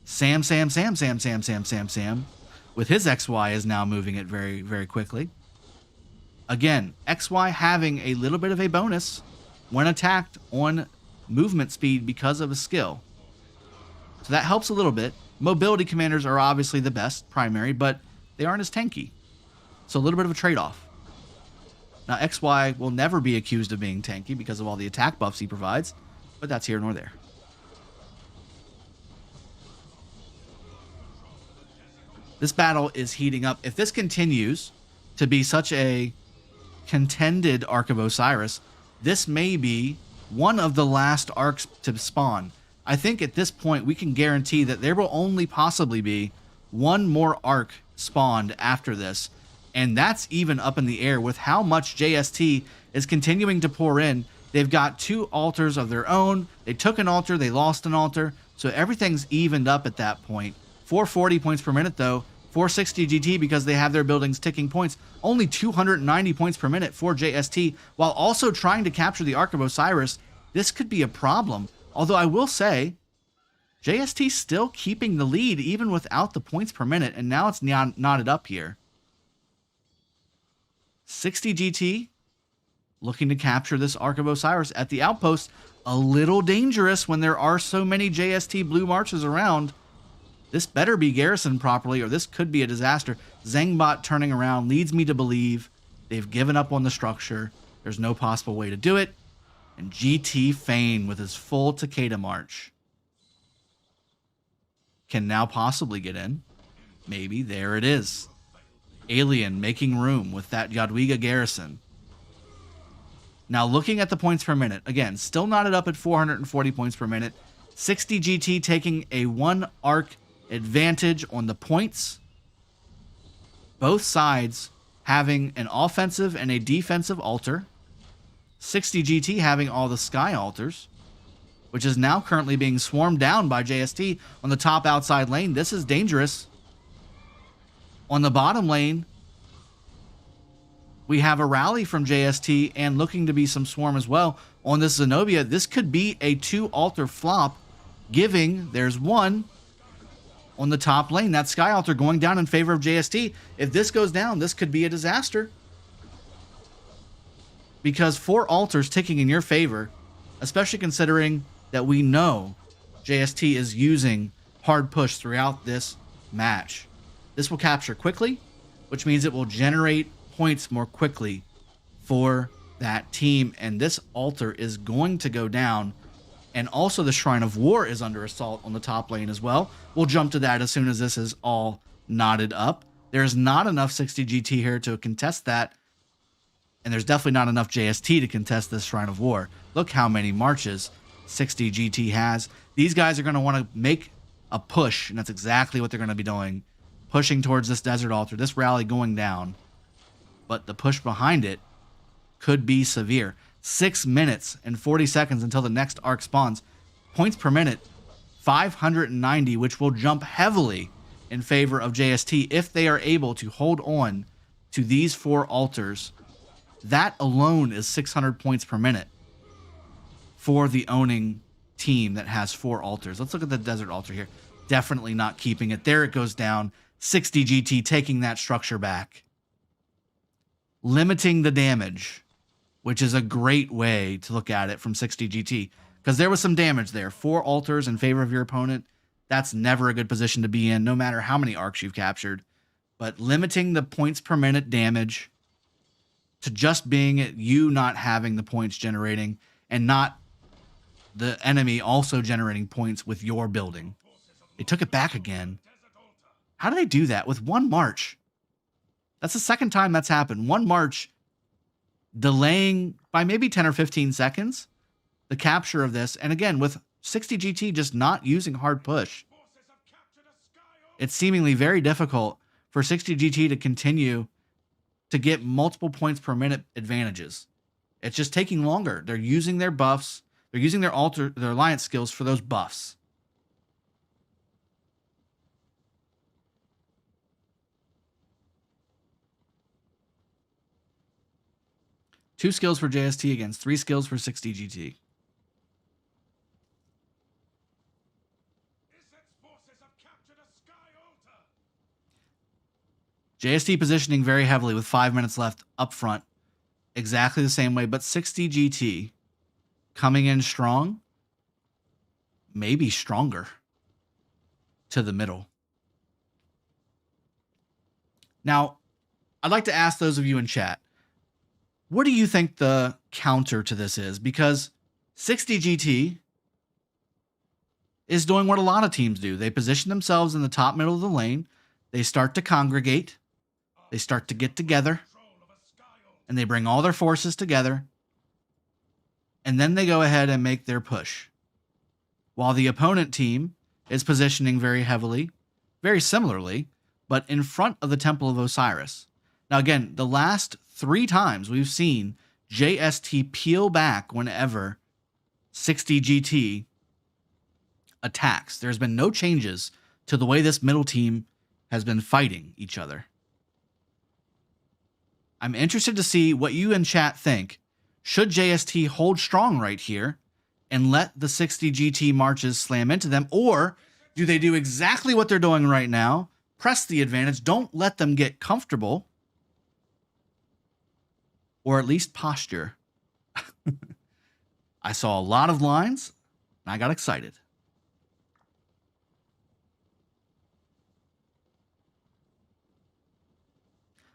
Sam with his XY is now moving it very, very quickly. Again, XY having a little bit of a bonus when attacked on movement speed because of a skill. So that helps a little bit. Mobility commanders are obviously the best primary, but they aren't as tanky. So a little bit of a trade-off. Now, XY will never be accused of being tanky because of all the attack buffs he provides, but that's here nor there. This battle is heating up. If this continues to be such a contended Ark of Osiris, this may be one of the last arcs to spawn. I think at this point we can guarantee that there will only possibly be one more arc spawned after this, and that's even up in the air with how much JST is continuing to pour in. They've got 2 altars of their own. They took an altar, they lost an altar, so everything's evened up at that point. 440 points per minute though, 460 GT because they have their buildings ticking points. Only 290 points per minute for JST, while also trying to capture the Ark of Osiris. This could be a problem. Although I will say, JST still keeping the lead even without the points per minute, and now it's knotted up here. 60 GT looking to capture this Ark of Osiris at the outpost. A little dangerous when there are so many JST blue marches around. This better be garrisoned properly, or this could be a disaster. Zengbot turning around leads me to believe they've given up on the structure. There's no possible way to do it. And GT Fane with his full Takeda march can now possibly get in. Maybe. There it is. Alien making room with that Jadwiga garrison. Now looking at the points per minute. Again, still knotted up at 440 points per minute. 60 GT taking a 1 arc advantage on the points. Both sides having an offensive and a defensive altar. 60 GT having all the sky altars, which is now currently being swarmed down by JST on the top outside lane. This is dangerous. On the bottom lane, we have a rally from JST and looking to be some swarm as well. On this Zenobia, this could be a 2 altar flop, giving, there's one on the top lane. That sky altar going down in favor of JST. If this goes down, this could be a disaster. Because 4 altars ticking in your favor, especially considering that we know JST is using hard push throughout this match. This will capture quickly, which means it will generate points more quickly for that team. And this altar is going to go down. And also the Shrine of War is under assault on the top lane as well. We'll jump to that as soon as this is all knotted up. There's not enough 60 GT here to contest that. And there's definitely not enough JST to contest this Shrine of War. Look how many marches 60 GT has. These guys are going to want to make a push, and that's exactly what they're going to be doing. Pushing towards this desert altar, this rally going down. But the push behind it could be severe. 6 minutes and 40 seconds until the next arc spawns. Points per minute, 590, which will jump heavily in favor of JST if they are able to hold on to these 4 altars. That alone is 600 points per minute for the owning team that has 4 altars. Let's look at the desert altar here. Definitely not keeping it. There it goes down. 60 GT taking that structure back. Limiting the damage, which is a great way to look at it from 60 GT. Because there was some damage there. 4 altars in favor of your opponent. That's never a good position to be in, no matter how many arcs you've captured. But limiting the points per minute damage to just being you not having the points generating and not the enemy also generating points with your building. They took it back again. How do they do that with one march? That's the second time that's happened. One march delaying by maybe 10 or 15 seconds the capture of this. And again, with 60 GT just not using hard push, it's seemingly very difficult for 60 GT to continue to get multiple points per minute advantages. It's just taking longer. They're using their buffs. They're using their alliance skills for those buffs. Two skills for JST against 3 skills for 60 GT. JST positioning very heavily with 5 minutes left up front. Exactly the same way, but 60 GT coming in strong. Maybe stronger to the middle. Now, I'd like to ask those of you in chat, what do you think the counter to this is? Because 60 GT is doing what a lot of teams do. They position themselves in the top middle of the lane. They start to congregate. They start to get together. And they bring all their forces together. And then they go ahead and make their push. While the opponent team is positioning very heavily, very similarly, but in front of the Temple of Osiris. Now again, the last 3 times we've seen JST peel back whenever 60 GT attacks. There's been no changes to the way this middle team has been fighting each other. I'm interested to see what you in chat think. Should JST hold strong right here and let the 60 GT marches slam into them? Or do they do exactly what they're doing right now? Press the advantage. Don't let them get comfortable. Or at least posture. I saw a lot of lines and I got excited.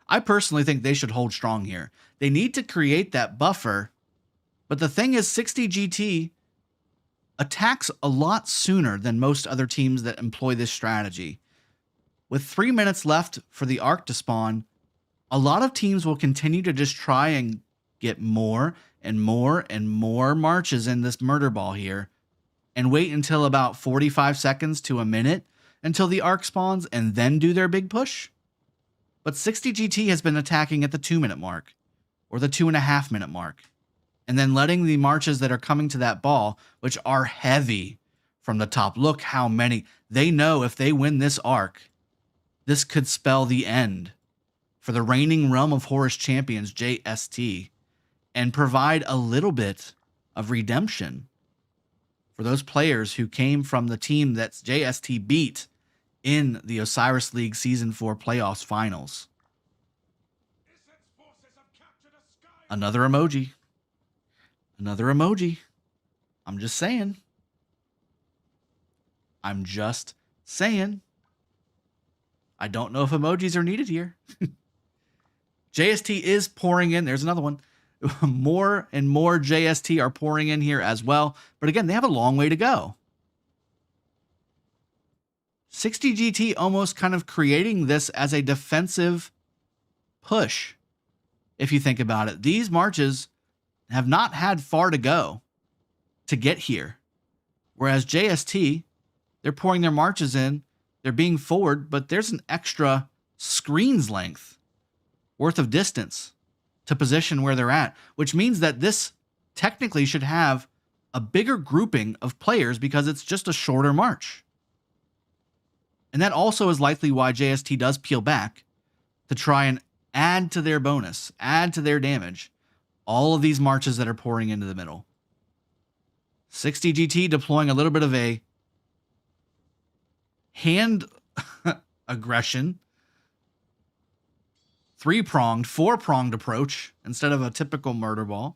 I personally think they should hold strong here. They need to create that buffer. But the thing is, 60 GT attacks a lot sooner than most other teams that employ this strategy. With 3 minutes left for the Ark to spawn, a lot of teams will continue to just try and get more and more and more marches in this murder ball here and wait until about 45 seconds to a minute until the Ark spawns and then do their big push. But 60 GT has been attacking at the 2-minute mark or the 2.5-minute mark, and then letting the marches that are coming to that ball, which are heavy from the top. Look how many. They know if they win this Ark, this could spell the end for the reigning Realm of Horus champions, JST, and provide a little bit of redemption for those players who came from the team that JST beat in the Osiris League Season 4 Playoffs Finals. Another emoji. Another emoji. I'm just saying. I'm just saying. I don't know if emojis are needed here. JST is pouring in. There's another one. More and more JST are pouring in here as well. But again, they have a long way to go. 60 GT almost kind of creating this as a defensive push. If you think about it, these marches have not had far to go to get here. Whereas JST, they're pouring their marches in, they're being forward, but there's an extra screen's length worth of distance to position where they're at, which means that this technically should have a bigger grouping of players because it's just a shorter march. And that also is likely why JST does peel back to try and add to their bonus, add to their damage, all of these marches that are pouring into the middle. 60 GT deploying a little bit of a hand aggression, 3-pronged, 4-pronged approach instead of a typical murder ball.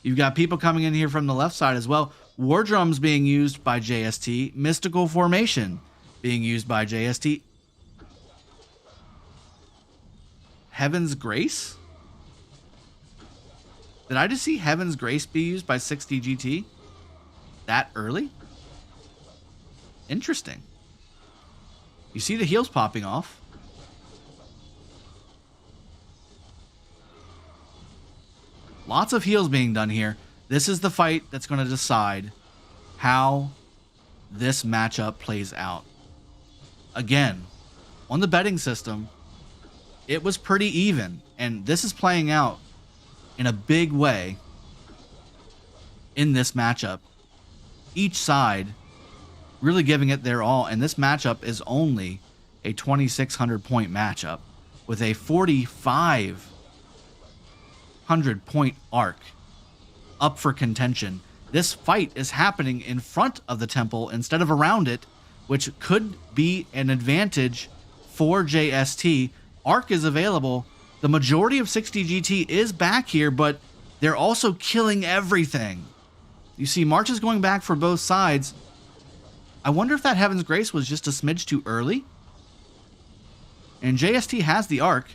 You've got people coming in here from the left side as well. War drums being used by JST, mystical formation. being used by JST. Heaven's Grace? Did I just see Heaven's Grace be used by 60 GT that early? Interesting. You see the heals popping off. Lots of heals being done here. This is the fight that's going to decide how this matchup plays out. Again, on the betting system, it was pretty even, and this is playing out in a big way in this matchup. Each side really giving it their all, and this matchup is only a 2,600 point matchup with a 4,500 point Ark up for contention. This fight is happening in front of the temple instead of around it, which could be an advantage for JST. Ark is available. The majority of 60 GT is back here, but they're also killing everything. You see marches going back for both sides. I wonder if that Heaven's Grace was just a smidge too early. And JST has the Ark.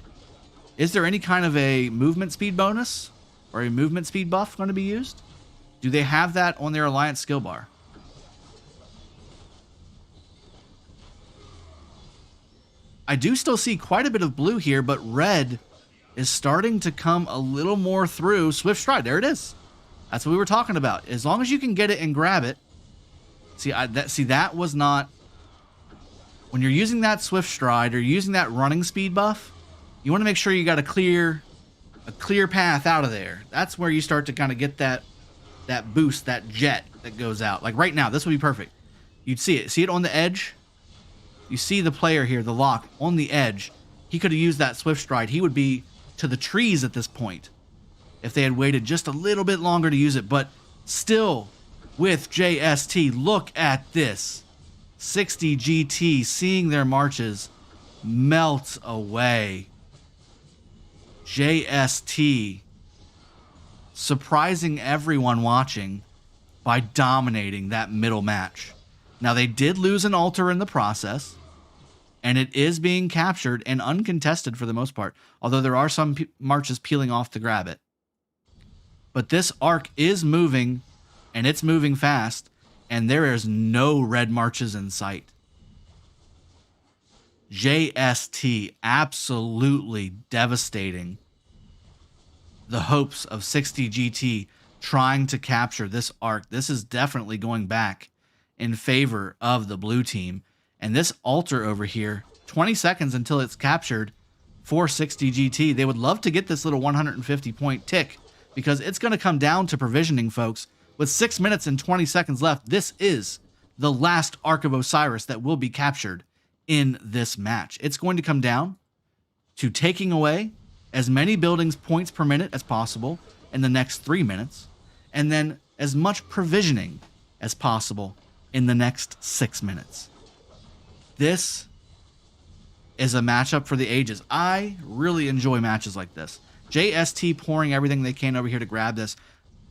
Is there any kind of a movement speed bonus or a movement speed buff going to be used? Do they have that on their Alliance skill bar? I do still see quite a bit of blue here, but red is starting to come a little more through. Swift Stride, there it is. That's what we were talking about. As long as you can get it and grab it. See, that was not... When you're using that Swift Stride or using that running speed buff, you want to make sure you got a clear path out of there. That's where you start to kind of get that boost, that jet that goes out. Like right now, this would be perfect. You'd see it. See it on the edge? You see the player here, the lock, on the edge. He could have used that Swift Stride. He would be to the trees at this point if they had waited just a little bit longer to use it. But still, with JST, look at this. 60 GT seeing their marches melt away. JST surprising everyone watching by dominating that middle match. Now, they did lose an altar in the process, and it is being captured and uncontested for the most part, although there are some marches peeling off to grab it. But this Ark is moving, and it's moving fast, and there is no red marches in sight. JST absolutely devastating the hopes of 60 GT trying to capture this Ark. This is definitely going back in favor of the blue team. And this altar over here, 20 seconds until it's captured for 60 GT. They would love to get this little 150 point tick because it's going to come down to provisioning, folks. With 6 minutes and 20 seconds left, this is the last Ark of Osiris that will be captured in this match. It's going to come down to taking away as many buildings points per minute as possible in the next 3 minutes, and then as much provisioning as possible in the next 6 minutes. This is a matchup for the ages. I really enjoy matches like this. JST pouring everything they can over here to grab this.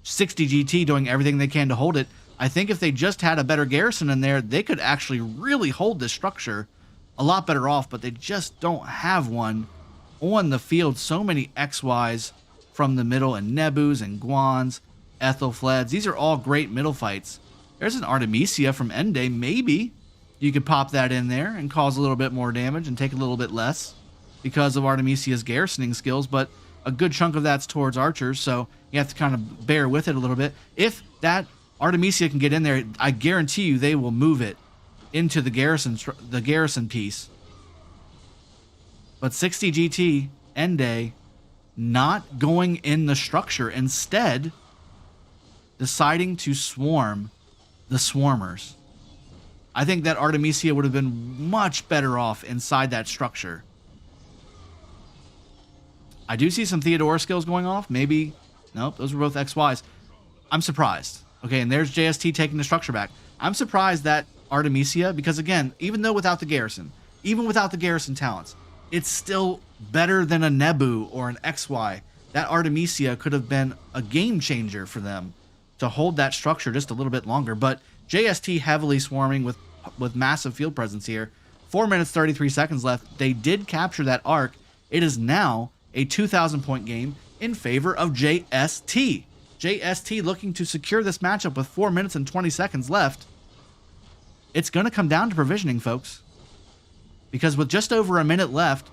60 GT doing everything they can to hold it. I think if they just had a better garrison in there, they could actually really hold this structure a lot better off, but they just don't have one on the field. So many XYs from the middle, and Nebus and Guans, Ethelfleds. These are all great middle fights. There's an Artemisia from Ende. Maybe you could pop that in there and cause a little bit more damage and take a little bit less because of Artemisia's garrisoning skills, but a good chunk of that's towards archers, so you have to kind of bear with it a little bit. If that Artemisia can get in there, I guarantee you they will move it into the garrison piece. But 60 GT, Ende, not going in the structure, instead deciding to swarm the swarmers. I think that Artemisia would have been much better off inside that structure. I do see some Theodora skills going off. Maybe, nope, those were both XYs. I'm surprised. Okay, and there's JST taking the structure back. I'm surprised that Artemisia, because again, even though without the garrison, even without the garrison talents, it's still better than a Nebu or an XY. That Artemisia could have been a game changer for them to hold that structure just a little bit longer. But JST heavily swarming with with massive field presence here. 4 minutes, 33 seconds left. They did capture that Ark. It is now a 2,000 point game in favor of JST. JST looking to secure this matchup with 4 minutes and 20 seconds left. It's going to come down to provisioning, folks. Because with just over a minute left,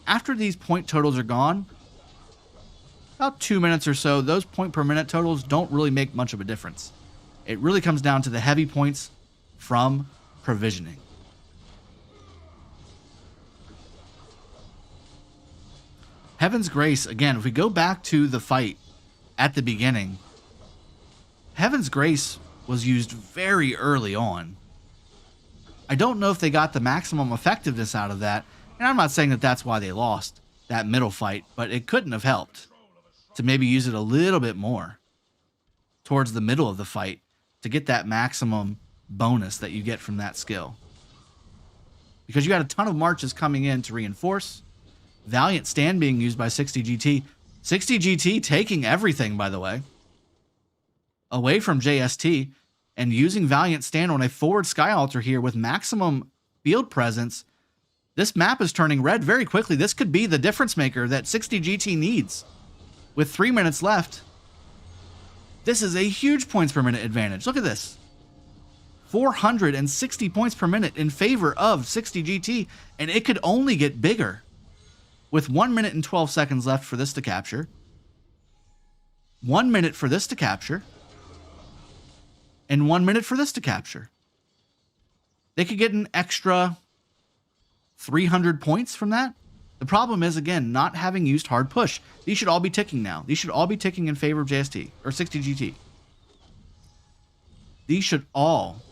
after these point totals are gone, about 2 minutes or so, those point per minute totals don't really make much of a difference. It really comes down to the heavy points from provisioning. Heaven's Grace, again, if we go back to the fight at the beginning, Heaven's Grace was used very early on. I don't know if they got the maximum effectiveness out of that, and I'm not saying that that's why they lost that middle fight, but it couldn't have helped to maybe use it a little bit more towards the middle of the fight to get that maximum bonus that you get from that skill. Because you got a ton of marches coming in to reinforce. Valiant Stand being used by 60 GT. 60 GT taking everything, by the way, away from JST and using Valiant Stand on a forward Sky Altar here with maximum field presence. This map is turning red very quickly. This could be the difference maker that 60 GT needs. With 3 minutes left, this is a huge points per minute advantage. Look at this. 460 points per minute in favor of 60 GT, and it could only get bigger. With 1 minute and 12 seconds left for this to capture. 1 minute for this to capture. And 1 minute for this to capture. They could get an extra 300 points from that. The problem is, again, not having used hard push. These should all be ticking now. These should all be ticking in favor of JST, or 60 GT. These should all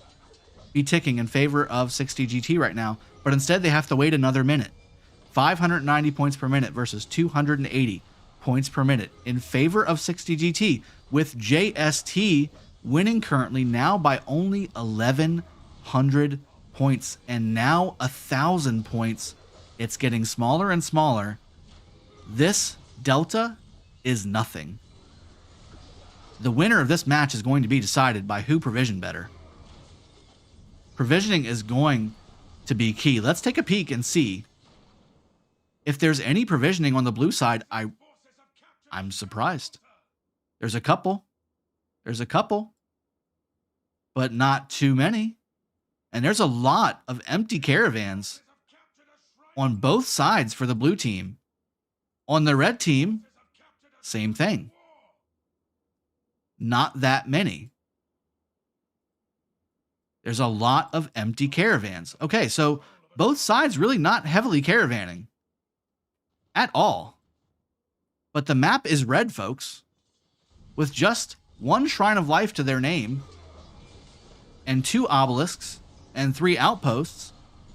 be ticking in favor of 60 GT right now, but instead they have to wait another minute. 590 points per minute versus 280 points per minute in favor of 60 GT, with JST winning currently now by only 1,100 points, and now 1,000 points. It's getting smaller and smaller. This delta is nothing. The winner of this match is going to be decided by who provisioned better. Provisioning is going to be key. Let's take a peek and see if there's any provisioning on the blue side. I'm surprised. There's a couple, but not too many. And there's a lot of empty caravans on both sides for the blue team. On the red team, same thing. Not that many. There's a lot of empty caravans. Okay, so both sides really not heavily caravanning at all. But the map is red, folks, with just one Shrine of Life to their name and 2 obelisks and 3 outposts.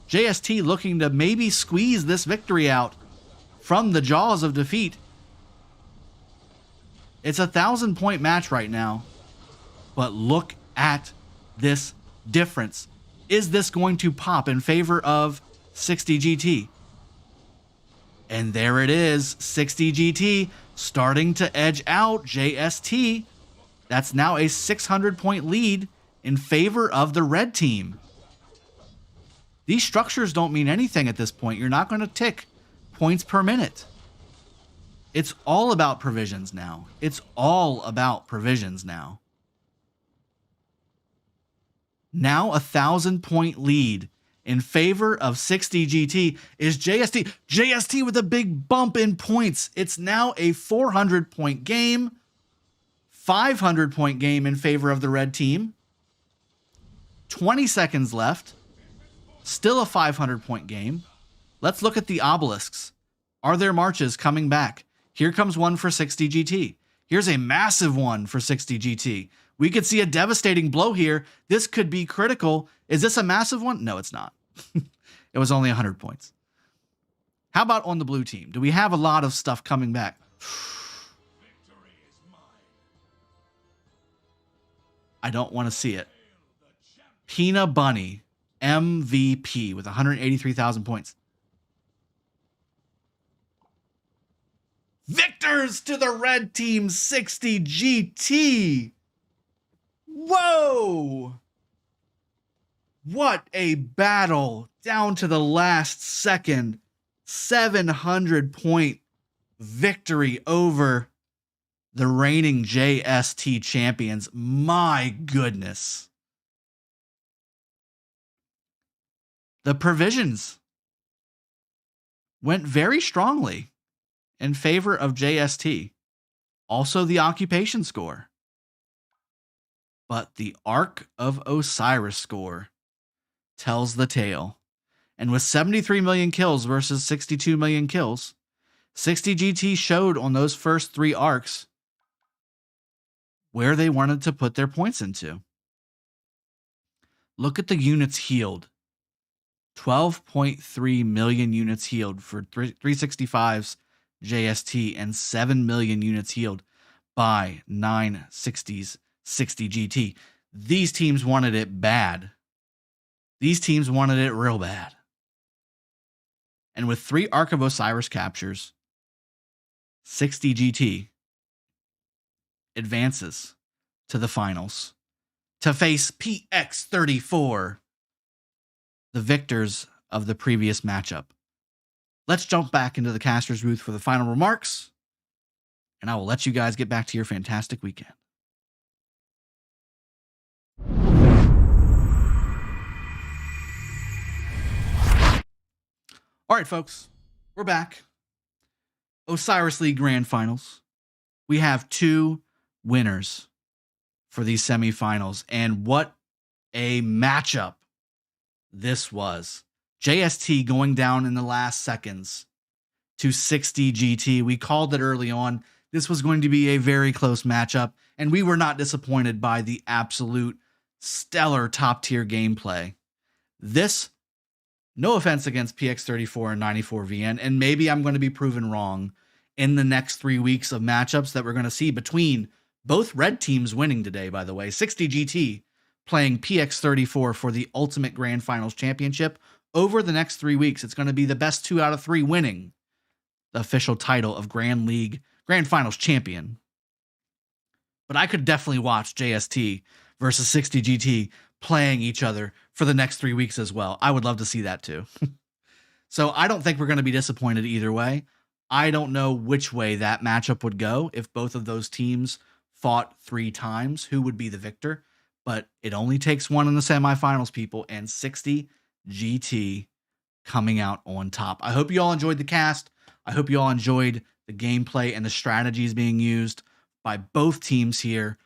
JST looking to maybe squeeze this victory out from the jaws of defeat. It's a 1,000 point match right now, but look at this difference. Is this going to pop in favor of 60 GT? And there it is, 60 GT starting to edge out JST. That's now a 600 point lead in favor of the red team. These structures don't mean anything at this point. You're not going to tick points per minute. It's all about provisions now. It's all about provisions now. Now 1,000 point lead in favor of 60 GT is JST. JST with a big bump in points. It's now a 400 point game. 500 point game in favor of the red team. 20 seconds left. Still a 500 point game. Let's look at the obelisks. Are there marches coming back? Here comes one for 60 GT. Here's a massive one for 60 GT. We could see a devastating blow here. This could be critical. Is this a massive one? No, it's not. It was only 100 points. How about on the blue team? Do we have a lot of stuff coming back? I don't want to see it. Peanut Bunny, MVP with 183,000 points. Victors to the red team, 60 GT. Whoa! What a battle down to the last second. 700-point victory over the reigning JST champions. My goodness. The provisions went very strongly in favor of JST. Also the occupation score. But the Ark of Osiris score tells the tale. And with 73 million kills versus 62 million kills, 60 GT showed on those first 3 arcs where they wanted to put their points into. Look at the units healed. 12.3 million units healed for 365's JST and 7 million units healed by 960's 60 GT. These teams wanted it bad. These teams wanted it real bad. And with 3 Ark of Osiris captures, 60 GT advances to the finals to face PX34, the victors of the previous matchup. Let's jump back into the caster's booth for the final remarks, and I will let you guys get back to your fantastic weekend. All right, folks, we're back. Osiris League Grand Finals. We have 2 winners for these semifinals, and what a matchup this was. JST going down in the last seconds to 60 GT. We called it early on. This was going to be a very close matchup, and we were not disappointed by the absolute stellar top-tier gameplay. This, no offense against PX34 and 94VN, and maybe I'm going to be proven wrong in the next 3 weeks of matchups that we're going to see between both red teams winning today, by the way. 60 GT playing PX34 for the Ultimate Grand Finals Championship. Over the next 3 weeks, it's going to be the best 2 out of 3 winning the official title of Grand Finals Champion. But I could definitely watch JST versus 60 GT playing each other for the next 3 weeks as well. I would love to see that too. So I don't think we're going to be disappointed either way. I don't know which way that matchup would go if both of those teams fought 3 times, who would be the victor. But it only takes one in the semifinals, people, and 60 GT coming out on top. I hope you all enjoyed the cast. I hope you all enjoyed the gameplay and the strategies being used by both teams here.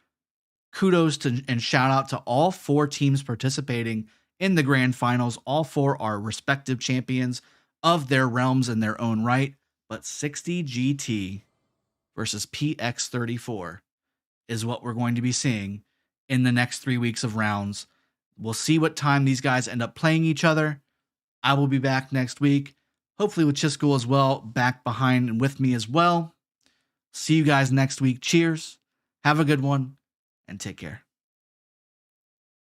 Kudos to and shout out to all 4 teams participating in the grand finals. All 4 are respective champions of their realms in their own right. But 60 GT versus PX34 is what we're going to be seeing in the next 3 weeks of rounds. We'll see what time these guys end up playing each other. I will be back next week, hopefully with Chiscool as well, back behind and with me as well. See you guys next week. Cheers. Have a good one, and take care.